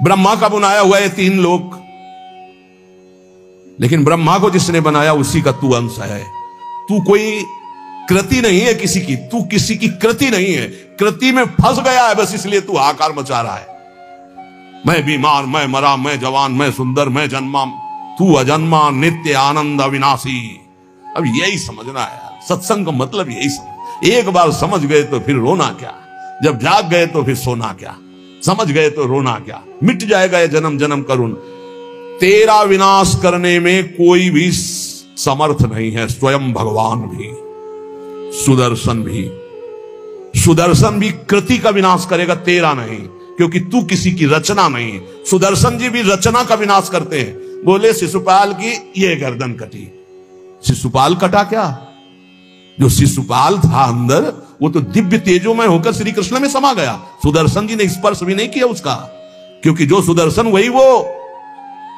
ब्रह्मा का बनाया हुआ ये 3 लोक। लेकिन ब्रह्मा को जिसने बनाया उसी का तू अंश है। तू कोई कृति नहीं है किसी की, तू किसी की कृति नहीं है। कृति में फंस गया है बस, इसलिए तू हाहाकार मचा रहा है। मैं बीमार, मैं मरा, मैं जवान, मैं सुंदर, मैं जन्मा, तू अजन्मा, नित्य आनंद अविनाशी। अब यही समझना है, सत्संग का मतलब यही समझ। एक बार समझ गए तो फिर रोना क्या, जब जाग गए तो फिर सोना क्या, समझ गए तो रोना क्या। मिट जाएगा ये जन्म जन्म का ऋण। तेरा विनाश करने में कोई भी समर्थ नहीं है, स्वयं भगवान भी, सुदर्शन भी। सुदर्शन भी कृति का विनाश करेगा, तेरा नहीं, क्योंकि तू किसी की रचना नहीं। सुदर्शन जी भी रचना का विनाश करते हैं। बोले शिशुपाल की ये गर्दन कटी, शिशुपाल कटा क्या? जो शिशुपाल था अंदर, वो तो दिव्य तेजो में होकर श्री कृष्ण में समा गया। सुदर्शन जी ने स्पर्श भी नहीं किया उसका, क्योंकि जो सुदर्शन वही वो।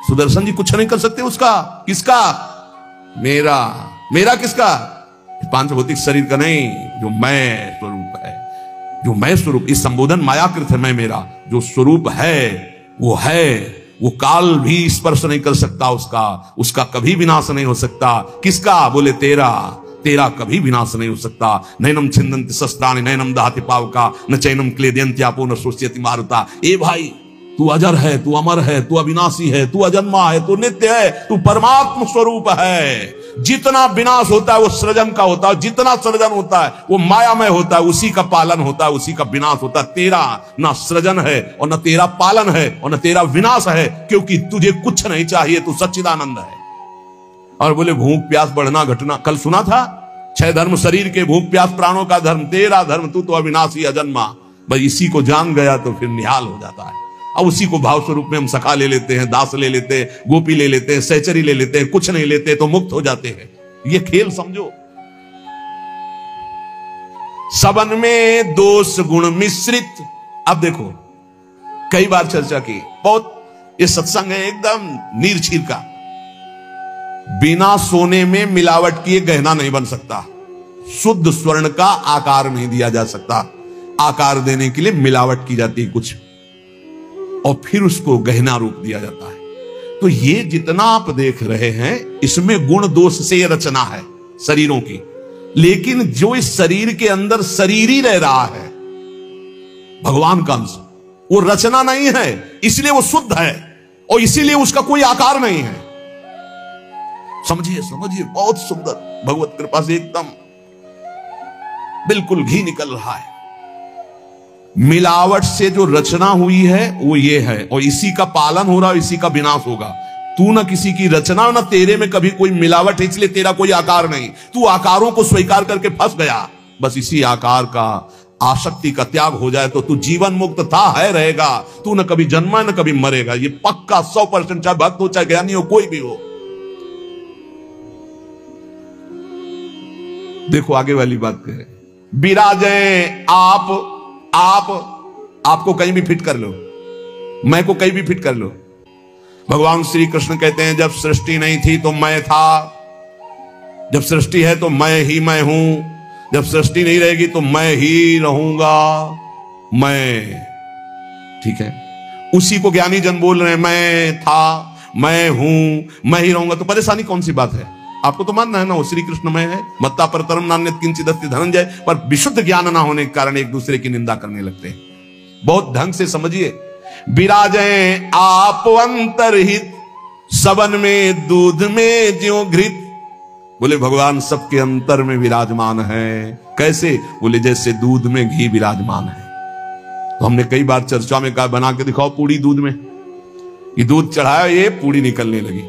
सुदर्शन जी कुछ नहीं कर सकते उसका। किसका? मेरा। मेरा किसका? पांच भौतिक शरीर का नहीं, जो मैं स्वरूप है, जो मैं स्वरूप। इस संबोधन मायाकृत है, मैं मेरा। जो स्वरूप है वो है, वो काल भी स्पर्श नहीं कर सकता उसका, उसका कभी विनाश नहीं हो सकता। किसका? बोले तेरा। तेरा कभी विनाश नहीं हो सकता। नैनम छिन्दन्ति शस्त्राणि नैनम दहति पावका न चैनम क्लेदयन्ति आपो न शोष्यति मारुता। ए भाई, तू अजर है, तू अमर है, तू अविनाशी है, तू अजन्मा है, तू नित्य है, तू परमात्म स्वरूप है। जितना विनाश होता है वो सृजन का होता है, जितना सृजन होता है वो मायामय होता है, उसी का पालन होता है, उसी का विनाश होता है। तेरा ना सृजन है और न तेरा पालन है और न तेरा विनाश है, क्योंकि तुझे कुछ नहीं चाहिए, तू सच्चिदानंद है। और बोले भूख प्यास बढ़ना घटना, कल सुना था 6 धर्म शरीर के, भूख प्यास प्राणों का धर्म, तेरा धर्म तू तो अविनाशी अजन्मा। भाई इसी को जान गया तो फिर निहाल हो जाता है। अब उसी को भाव स्वरूप में हम सखा ले लेते हैं, दास ले लेते हैं, गोपी ले लेते हैं, सहचरी ले लेते हैं, कुछ नहीं लेते तो मुक्त हो जाते हैं। ये खेल समझो। सबन में दोष गुण मिश्रित। अब देखो, कई बार चर्चा की, बहुत ये सत्संग है एकदम नीरछीर का। बिना सोने में मिलावट किए गहना नहीं बन सकता, शुद्ध स्वर्ण का आकार नहीं दिया जा सकता। आकार देने के लिए मिलावट की जाती है कुछ, और फिर उसको गहना रूप दिया जाता है। तो ये जितना आप देख रहे हैं इसमें गुण दोष से रचना है शरीरों की, लेकिन जो इस शरीर के अंदर शरीर ही रह रहा है भगवान का अंश, वो रचना नहीं है, इसलिए वो शुद्ध है और इसीलिए उसका कोई आकार नहीं है। समझिए समझिए, बहुत सुंदर, भगवत कृपा से एकदम बिल्कुल घी निकल रहा है। मिलावट से जो रचना हुई है वो ये है, और इसी का पालन हो रहा है, इसी का विनाश होगा। तू ना किसी की रचना, ना तेरे में कभी कोई मिलावट है, इसलिए तेरा कोई आकार नहीं। तू आकारों को स्वीकार करके फंस गया, बस इसी आकार का आसक्ति का त्याग हो जाए तो तू जीवन मुक्त था है रहेगा। तू न कभी जन्मा न कभी मरेगा, ये पक्का 100%, चाहे भक्त हो चाहे ज्ञानी हो कोई भी हो। देखो आगे वाली बात कह रहे, विराजे आपको कहीं भी फिट कर लो, मैं को कहीं भी फिट कर लो। भगवान श्री कृष्ण कहते हैं जब सृष्टि नहीं थी तो मैं था, जब सृष्टि है तो मैं ही मैं हूं, जब सृष्टि नहीं रहेगी तो मैं ही रहूंगा। मैं, ठीक है, उसी को ज्ञानी जन बोल रहे हैं, मैं था, मैं हूं, मैं ही रहूंगा। तो परेशानी कौन सी बात है? आपको तो मानना है ना वो श्री कृष्ण में है, मत्ता पर तरम नान्यत किंचित अस्ति धनंजय। पर विशुद्ध ज्ञान ना होने के कारण एक दूसरे की निंदा करने लगते हैं। बहुत ढंग से समझिए, विराजे आप अंतरहित, सबन में दूध में ज्यों घृत। बोले भगवान सबके अंतर में विराजमान है। कैसे? बोले जैसे दूध में घी विराजमान है। तो हमने कई बार चर्चा में कहा बना के दिखाओ पूड़ी दूध में, ये दूध चढ़ाया, ये पूड़ी निकलने लगी।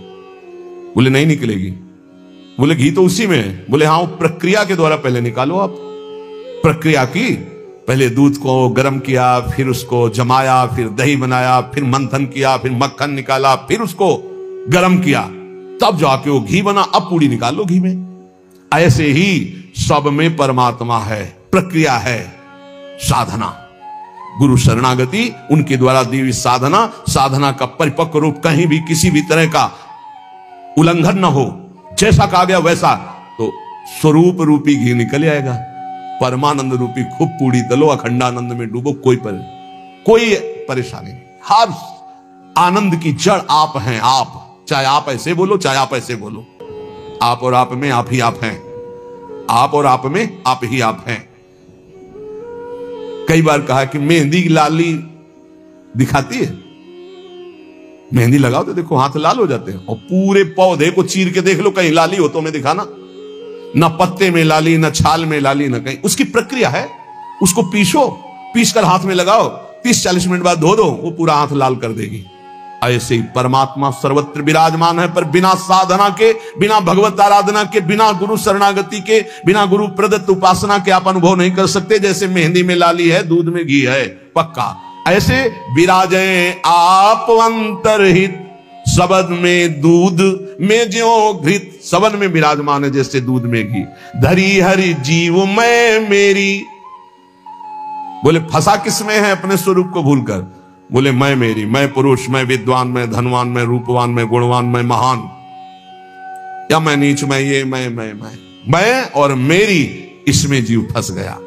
बोले नहीं निकलेगी। बोले घी तो उसी में है। बोले हाँ, वो प्रक्रिया के द्वारा पहले निकालो। आप प्रक्रिया की, पहले दूध को गर्म किया, फिर उसको जमाया, फिर दही बनाया, फिर मंथन किया, फिर मक्खन निकाला, फिर उसको गर्म किया, तब जाके वो घी बना। अब पूड़ी निकाल लो घी में। ऐसे ही सब में परमात्मा है, प्रक्रिया है, साधना, गुरु शरणागति, उनके द्वारा दी हुई साधना, साधना का परिपक्व रूप, कहीं भी किसी भी तरह का उल्लंघन न हो, जैसा कहा गया वैसा, तो स्वरूप रूपी घी निकल आएगा। परमानंद रूपी खूब पूड़ी तलो, अखंडानंद में डूबो, कोई परेशानी नहीं। हर आनंद की जड़ आप हैं। आप, चाहे आप ऐसे बोलो चाहे आप ऐसे बोलो, आप और आप में आप ही आप हैं। आप और आप में आप ही आप हैं। कई बार कहा कि मेहंदी लाली दिखाती है, मेहंदी लगाओ तो देखो हाथ लाल हो जाते हैं, और पूरे पौधे को चीर के देख लो, कहीं लाली हो तो मैं दिखाना, ना पत्ते में लाली, ना छाल में लाली, ना कहीं। उसकी प्रक्रिया है, उसको पीसो, पीस कर हाथ में लगाओ, 30-40 मिनट बाद धो दो, वो पूरा हाथ लाल कर देगी। ऐसे ही परमात्मा सर्वत्र विराजमान है, पर बिना साधना के, बिना भगवत आराधना के, बिना गुरु शरणागति के, बिना गुरु प्रदत्त उपासना के आप अनुभव नहीं कर सकते। जैसे मेहंदी में लाली है, दूध में घी है, पक्का ऐसे विराजे आप अंतरहित, सबद में दूध में ज्यों घृत। सबद में विराजमान है जैसे दूध में घी। धरी हरि जीव मैं मेरी। बोले फंसा किसमें है अपने स्वरूप को भूलकर? बोले मैं मेरी, मैं पुरुष, मैं विद्वान, मैं धनवान, मैं रूपवान, मैं गुणवान, मैं महान, या मैं नीच, मैं ये, मैं और मेरी, इसमें जीव फंस गया।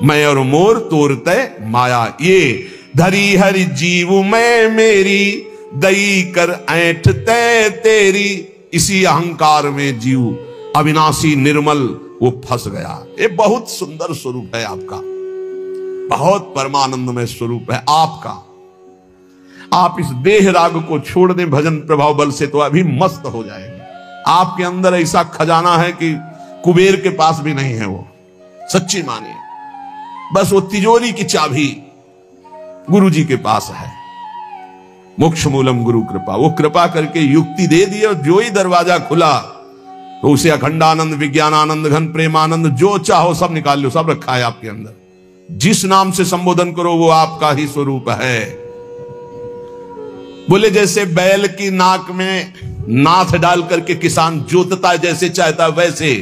मैं और मोर तोरते माया ये। धरी हरि जीव मैं मेरी, दई कर ऐठ तय तेरी। इसी अहंकार में जीव अविनाशी निर्मल वो फंस गया। ये बहुत सुंदर स्वरूप है आपका, बहुत परमानंदमय स्वरूप है आपका। आप इस देह राग को छोड़ दें भजन प्रभाव बल से तो अभी मस्त हो जाएंगे। आपके अंदर ऐसा खजाना है कि कुबेर के पास भी नहीं है वो, सच्ची मानिए। बस वो तिजोरी की चाबी गुरु जी के पास है। मोक्ष मूलम गुरु कृपा, वो कृपा करके युक्ति दे दी और जो ही दरवाजा खुला तो उसे अखंडानंद, विज्ञानानंद, घन प्रेमानंद, जो चाहो सब निकाल लो, सब रखा है आपके अंदर। जिस नाम से संबोधन करो वो आपका ही स्वरूप है। बोले जैसे बैल की नाक में नाथ डाल करके किसान जोतता जैसे चाहता वैसे,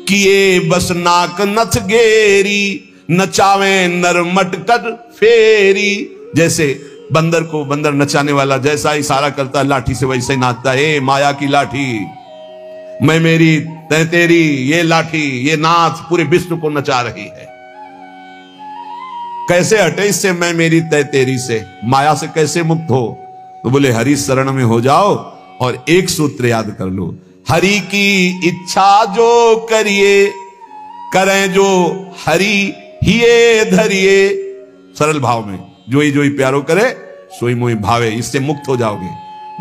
किए बस नाक नथ गेरी, नचावे नरमट कर फेरी। जैसे बंदर को बंदर नचाने वाला जैसा इशारा करता है लाठी से, वैसे ही नाचता है। माया की लाठी, मैं मेरी तै तेरी, ये लाठी, ये नाथ पूरे विश्व को नचा रही है। कैसे हटे इससे मैं मेरी तय तेरी से, माया से कैसे मुक्त हो? तो बोले हरि शरण में हो जाओ और एक सूत्र याद कर लो, हरि की इच्छा जो करिए, करें जो हरि हिये धरिए। सरल भाव में जो ही प्यारो करे सोई मोई भावे, इससे मुक्त हो जाओगे।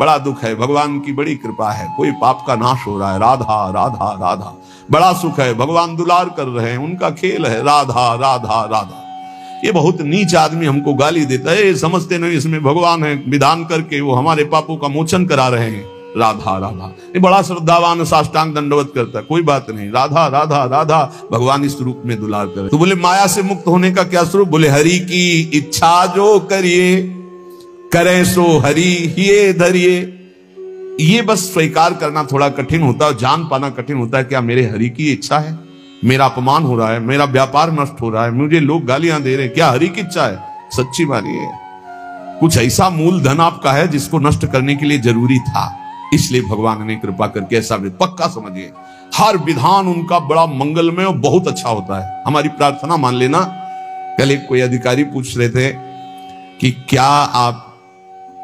बड़ा दुख है, भगवान की बड़ी कृपा है, कोई पाप का नाश हो रहा है। राधा राधा राधा, बड़ा सुख है, भगवान दुलार कर रहे हैं, उनका खेल है। राधा राधा राधा। ये बहुत नीच आदमी हमको गाली देता है, समझते नहीं इसमें भगवान है, विधान करके वो हमारे पापों का मोचन करा रहे हैं। राधा राधा, ये बड़ा श्रद्धावान साष्टांग दंडवत करता है, कोई बात नहीं। राधा राधा राधा, भगवान इस रूप में दुलार करे। तो बोले माया से मुक्त होने का क्या स्वरूप? बोले हरि की इच्छा जो करिए, करें सो हरि हिये धरिए। ये बस स्वीकार करना थोड़ा कठिन होता है, जान पाना कठिन होता है। क्या मेरे हरि की इच्छा है? मेरा अपमान हो रहा है, मेरा व्यापार नष्ट हो रहा है, मुझे लोग गालियां दे रहे हैं, क्या हरि की इच्छा है? सच्ची मानिए, कुछ ऐसा मूलधन आपका है जिसको नष्ट करने के लिए जरूरी था, इसलिए भगवान ने कृपा करके ऐसा पक्का समझिए। हर विधान उनका बड़ा मंगलमय और बहुत अच्छा होता है। हमारी प्रार्थना मान लेना। कल एक कोई अधिकारी पूछ रहे थे कि क्या आप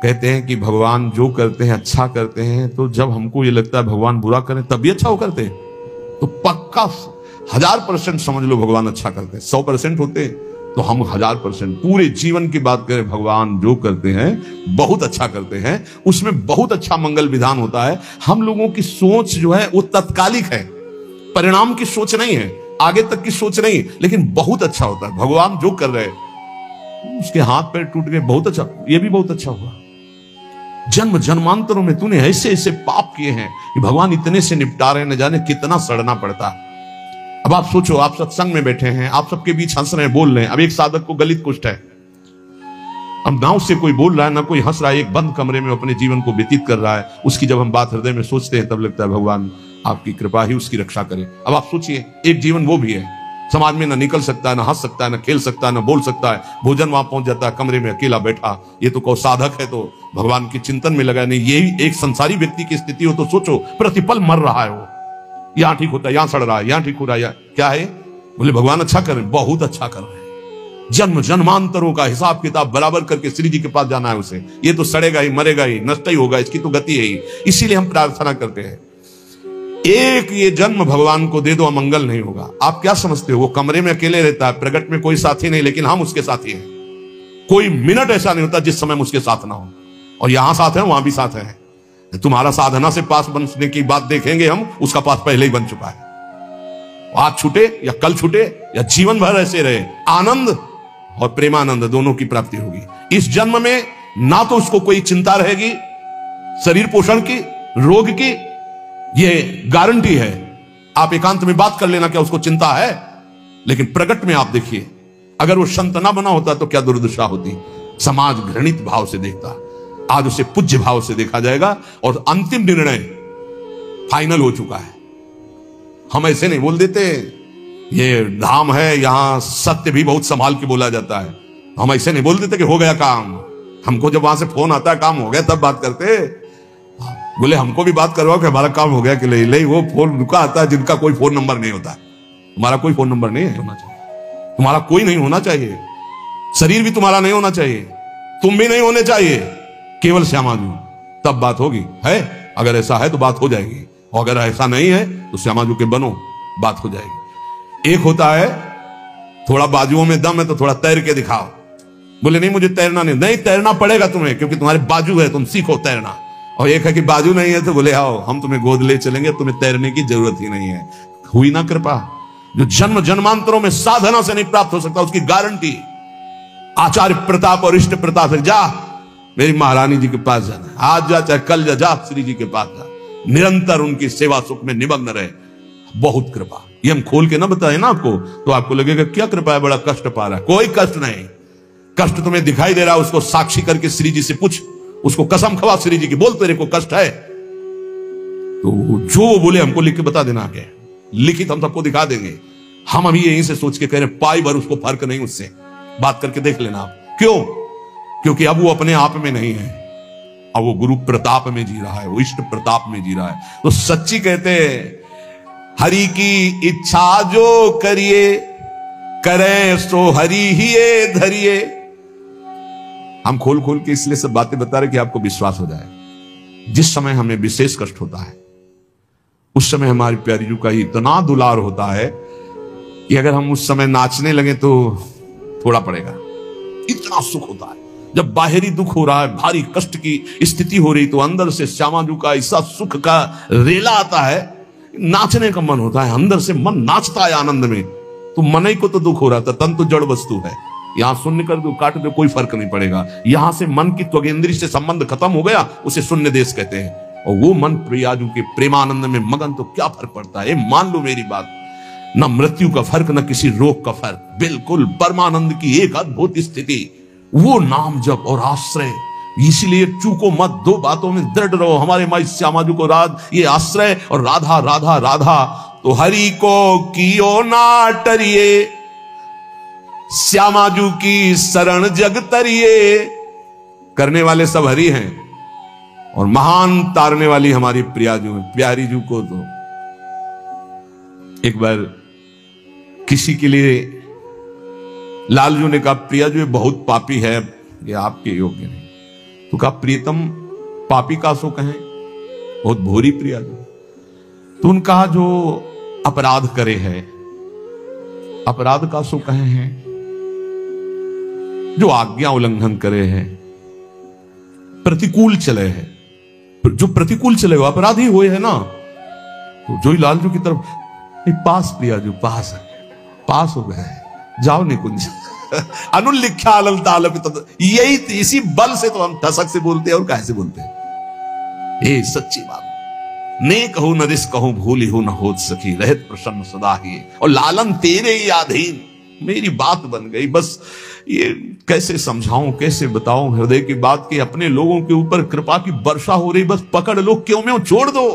कहते हैं कि भगवान जो करते हैं अच्छा करते हैं, तो जब हमको ये लगता है भगवान बुरा करें तब भी अच्छा हो करते हैं? तो पक्का 1000% समझ लो भगवान अच्छा करते हैं। 100% होते तो हम 1000% पूरे जीवन की बात करें, भगवान जो करते हैं बहुत अच्छा करते हैं, उसमें बहुत अच्छा मंगल विधान होता है। हम लोगों की सोच जो है वो तत्कालिक है, परिणाम की सोच नहीं है, आगे तक की सोच नहीं, लेकिन बहुत अच्छा होता है। भगवान जो कर रहे हैं, उसके हाथ पैर टूट गए, बहुत अच्छा, ये भी बहुत अच्छा हुआ। जन्म जन्मांतरों में तूने ऐसे ऐसे पाप किए हैं कि भगवान इतने से निपटा रहे हैं, न जाने कितना सड़ना पड़ता। अब आप सोचो, आप सत्संग में बैठे हैं, आप सबके बीच हंस रहे हैं, बोल रहे हैं। अब एक साधक को गलित कुष्ठ है, अब ना उससे कोई बोल रहा है ना कोई हंस रहा है, एक बंद कमरे में अपने जीवन को व्यतीत कर रहा है। उसकी जब हम बात हृदय में सोचते हैं तब लगता है भगवान आपकी कृपा ही उसकी रक्षा करे। अब आप सोचिए, एक जीवन वो भी है, समाज में ना निकल सकता है, ना हंस सकता है, ना खेल सकता है, ना बोल सकता है, भोजन वहां पहुंच जाता है, कमरे में अकेला बैठा। ये तो को साधक है तो भगवान के चिंतन में लगा नहीं। यही एक संसारी व्यक्ति की स्थिति हो तो सोचो, प्रतिपल मर रहा है वो, यहां ठीक होता है, यहां सड़ रहा है, यहां ठीक हो रहा है, क्या है? बोले भगवान अच्छा कर रहे हैं, बहुत अच्छा कर रहे हैं। जन्म जन्मांतरों का हिसाब किताब बराबर करके श्री जी के पास जाना है उसे। ये तो सड़ेगा ही, मरेगा ही, नष्ट ही होगा, इसकी तो गति है ही। इसीलिए हम प्रार्थना करते हैं, एक ये जन्म भगवान को दे दो, अमंगल नहीं होगा। आप क्या समझते हो, वो कमरे में अकेले रहता है, प्रगट में कोई साथी नहीं, लेकिन हम उसके साथी हैं। कोई मिनट ऐसा नहीं होता जिस समय हम उसके साथ ना हो, और यहां साथ है, वहां भी साथ है। तुम्हारा साधना से पास बनने की बात देखेंगे हम, उसका पास पहले ही बन चुका है। आज छूटे या कल छूटे या जीवन भर ऐसे रहे, आनंद और प्रेमानंद दोनों की प्राप्ति होगी। इस जन्म में ना तो उसको कोई चिंता रहेगी शरीर पोषण की, रोग की, ये गारंटी है। आप एकांत में बात कर लेना क्या उसको चिंता है, लेकिन प्रगट में आप देखिए, अगर वो संत ना बना होता तो क्या दुर्दशा होती। समाज घृणित भाव से देखता, आज उसे पूज्य भाव से देखा जाएगा, और अंतिम निर्णय फाइनल हो चुका है। हम ऐसे नहीं बोल देते, ये धाम है, यहां सत्य भी बहुत संभाल के बोला जाता है। हम ऐसे नहीं बोल देते कि हो गया काम। हमको जब वहां से फोन आता है काम हो गया तब बात करते। बोले हमको भी बात करवाओ कि हमारा काम हो गया कि नहीं। वो फोन रुका आता है जिनका कोई फोन नंबर नहीं होता। तुम्हारा कोई फोन नंबर नहीं होना चाहिए, तुम्हारा कोई नहीं होना चाहिए, शरीर भी तुम्हारा नहीं होना चाहिए, तुम भी नहीं होने चाहिए, केवल श्यामाजू, तब बात होगी। है अगर ऐसा है तो बात हो जाएगी, और अगर ऐसा नहीं है तो श्यामाजू के बनो, बात हो जाएगी। एक होता है थोड़ा बाजुओं में दम है तो थोड़ा तैर के दिखाओ। बोले नहीं मुझे तैरना नहीं तैरना पड़ेगा तुम्हें, क्योंकि तुम्हारे बाजू है, तुम सीखो तैरना। और एक है कि बाजू नहीं है तो बोले आओ हम तुम्हें गोद ले चलेंगे, तुम्हें तैरने की जरूरत ही नहीं है। हुई ना कृपा। जो जन्म जन्मांतरों में साधना से नहीं प्राप्त हो सकता उसकी गारंटी आचार्य प्रताप और इष्ट प्रताप है। जा मेरी महारानी जी के पास जाना, आज जा चाहे कल जा श्री जी के पास जा, निरंतर उनकी सेवा सुख में निमग्न रहे। बहुत कृपा। ये हम खोल के ना बताए ना आपको तो आपको लगेगा क्या कृपा है, बड़ा कष्ट पा रहा है। कोई कष्ट नहीं। कष्ट तुम्हें दिखाई दे रहा है, उसको साक्षी करके श्री जी से पूछ, उसको कसम खवा श्री जी की, बोल तेरे को कष्ट है तो जो वो बोले हमको लिख के बता देना आगे, लिखित हम सबको दिखा देंगे। हम अभी यहीं से सोच के कह रहे हैं पाई भर उसको फर्क नहीं, उससे बात करके देख लेना आप। क्यों? क्योंकि अब वो अपने आप में नहीं है, अब वो गुरु प्रताप में जी रहा है, वो इष्ट प्रताप में जी रहा है। तो सच्ची कहते हैं हरि की इच्छा जो करिए, करें सो हरि ही धरिए। हम खोल खोल के इसलिए सब बातें बता रहे कि आपको विश्वास हो जाए। जिस समय हमें विशेष कष्ट होता है उस समय हमारी प्यारी जू का इतना दुलार होता है कि अगर हम उस समय नाचने लगे तो थोड़ा पड़ेगा, इतना सुख होता है। जब बाहरी दुख हो रहा है, भारी कष्ट की स्थिति हो रही, तो अंदर से श्यामा जू का ऐसा सुख का रेला आता है, नाचने का मन होता है, अंदर से मन नाचता है आनंद में। तो मन ही को तो दुख हो रहा था, तन तो जड़ वस्तु है, यहां शून्य कर दो काट दो कोई फर्क नहीं पड़ेगा। यहां से मन की त्वगेंद्री से संबंध खत्म हो गया, उसे शून्य देश कहते हैं। और वो मन प्रियाजू के प्रेमानंद में मगन, तो क्या फर्क पड़ता है। मान लो मेरी बात, न मृत्यु का फर्क न किसी रोग का फर्क, बिल्कुल परमानंद की एक अद्भुत स्थिति, वो नाम जप और आश्रय। इसलिए चूको मत, दो बातों में दृढ़ रहो। हमारे माई श्यामाजू को राध ये आश्रय और राधा राधा राधा, तो हरि को कियो ना टरिए, श्यामाजू की शरण जग तरिए। करने वाले सब हरि हैं और महान तारने वाली हमारी प्रियाजू है। प्यारी जू को तो एक बार किसी के लिए लालजू ने कहा, प्रियाजू बहुत पापी है, ये आपके योग्य नहीं। तो कहा, प्रियतम पापी का सो कहें, बहुत भोरी प्रियाजू। तो उन्होंने कहा, जो अपराध करे है, अपराध का सो कहे हैं, जो आज्ञा उल्लंघन करे है, प्रतिकूल चले है। जो प्रतिकूल चले वो अपराधी हुए है ना। तो जो ही लालजू की तरफ, पास प्रियाजू पास है, पास हो गए, जाओ निकुंज। अनुल्लिख्या अललताल, यही इसी बल से तो हम ठसक से बोलते हैं और कैसे बोलते हैं। ये सच्ची बात। ने कहूं न रिस कहूं, भूली हो न होत सकी, रहत प्रसन्न सदा ही, और लालन तेरे ही अधीन। मेरी बात बन गई। बस ये कैसे समझाऊं, कैसे बताऊं हृदय की बात की। अपने लोगों के ऊपर कृपा की वर्षा हो रही, बस पकड़ लो, क्यों में छोड़ दो,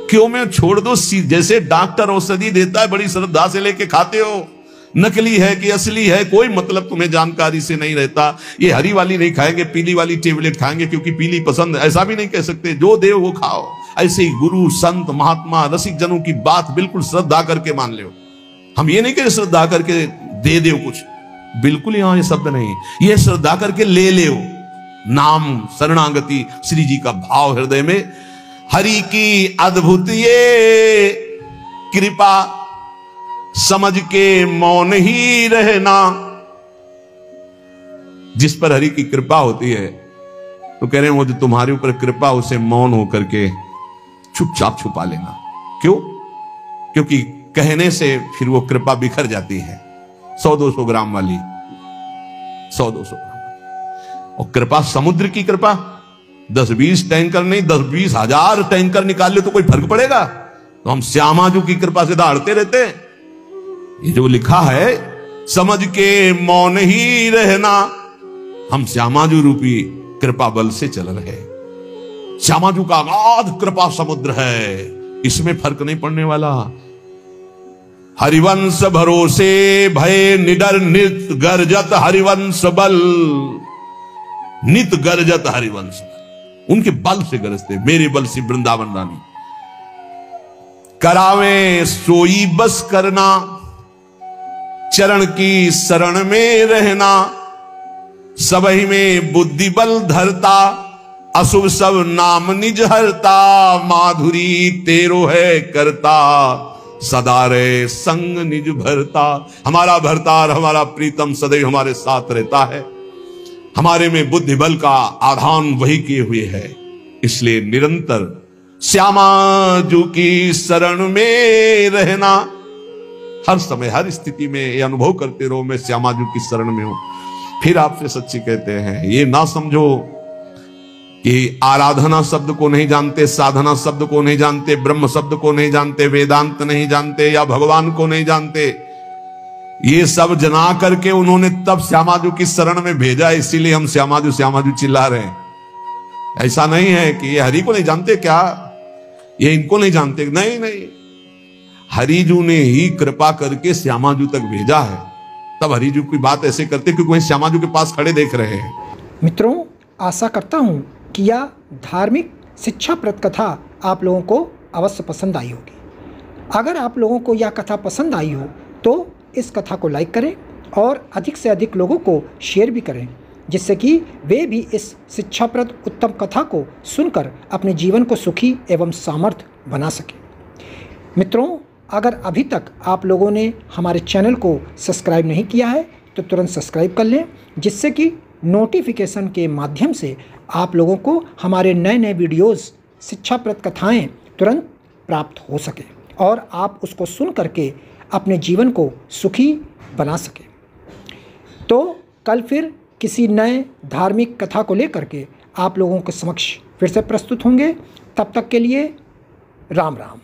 क्यों में छोड़ दो। जैसे डॉक्टर औषधि देता है, बड़ी श्रद्धा से लेके खाते हो, नकली है कि असली है कोई मतलब तुम्हें जानकारी से नहीं रहता। ये हरी वाली नहीं खाएंगे, पीली वाली टेबलेट खाएंगे क्योंकि पीली पसंद, ऐसा भी नहीं कह सकते। जो दे वो खाओ। ऐसे ही गुरु संत महात्मा रसिक जनों की बात बिल्कुल श्रद्धा करके मान लो। हम ये नहीं कह श्रद्धा करके दे दो कुछ, बिल्कुल यहां ये शब्द नहीं। ये श्रद्धा करके ले लो। नाम शरणागति श्री जी का भाव हृदय में, हरि की अद्भुत ये कृपा, समझ के मौन ही रहना। जिस पर हरि की कृपा होती है तो कह रहे हैं वो जो तुम्हारे ऊपर कृपा, उसे मौन होकर के चुपचाप छुपा लेना। क्यों? क्योंकि कहने से फिर वो कृपा बिखर जाती है। 100-200 ग्राम वाली, 100-200 ग्राम। और कृपा समुद्र की कृपा, 10-20 टैंकर नहीं, 10-20 हजार टैंकर निकाल ले तो कोई फर्क पड़ेगा। तो हम श्यामाजू की कृपा से दहाड़ते रहते हैं। ये जो लिखा है, समझ के मौन ही रहना, हम श्यामाजू रूपी कृपा बल से चल रहे। श्यामाजू का अगाध कृपा समुद्र है, इसमें फर्क नहीं पड़ने वाला। हरिवंश भरोसे भय निडर नित गर्जत हरिवंश बल, नित गर्जत हरिवंश बल। उनके बल से गरजते, मेरे बल से वृंदावन रानी। करावे सोई बस करना, चरण की शरण में रहना, सबही में बुद्धि बल धरता, अशुभ सब नाम निज हरता, माधुरी तेरो है करता, सदा रे संग निज भरता। हमारा भरतार, हमारा प्रीतम सदैव हमारे साथ रहता है। हमारे में बुद्धि बल का आधान वही किए हुए है। इसलिए निरंतर श्यामाजू की शरण में रहना, हर समय हर स्थिति में ये अनुभव करते रहो, मैं श्यामाजू की शरण में हूं। फिर आपसे सच्ची कहते हैं, ये ना समझो कि आराधना शब्द को नहीं जानते, साधना शब्द को नहीं जानते, ब्रह्म शब्द को नहीं जानते, वेदांत नहीं जानते या भगवान को नहीं जानते। ये सब जना करके उन्होंने तब श्यामाजू की शरण में भेजा, इसीलिए हम श्यामाजू श्यामाजू चिल्ला रहे हैं। ऐसा नहीं है कि ये हरि को नहीं जानते, क्या ये इनको नहीं जानते, नहीं नहीं, हरिजू ने ही कृपा करके श्यामाजू तक भेजा है। तब हरिजू की बात ऐसे करते क्योंकि वही श्यामाजू के पास खड़े देख रहे हैं। मित्रों, आशा करता हूँ कि यह धार्मिक शिक्षाप्रद कथा आप लोगों को अवश्य पसंद आई होगी। अगर आप लोगों को यह कथा पसंद आई हो तो इस कथा को लाइक करें और अधिक से अधिक लोगों को शेयर भी करें, जिससे कि वे भी इस शिक्षाप्रद उत्तम कथा को सुनकर अपने जीवन को सुखी एवं सामर्थ्य बना सकें। मित्रों, अगर अभी तक आप लोगों ने हमारे चैनल को सब्सक्राइब नहीं किया है तो तुरंत सब्सक्राइब कर लें, जिससे कि नोटिफिकेशन के माध्यम से आप लोगों को हमारे नए नए वीडियोस शिक्षाप्रद कथाएं तुरंत प्राप्त हो सके और आप उसको सुन करके अपने जीवन को सुखी बना सकें। तो कल फिर किसी नए धार्मिक कथा को लेकर के आप लोगों के समक्ष फिर से प्रस्तुत होंगे। तब तक के लिए राम राम।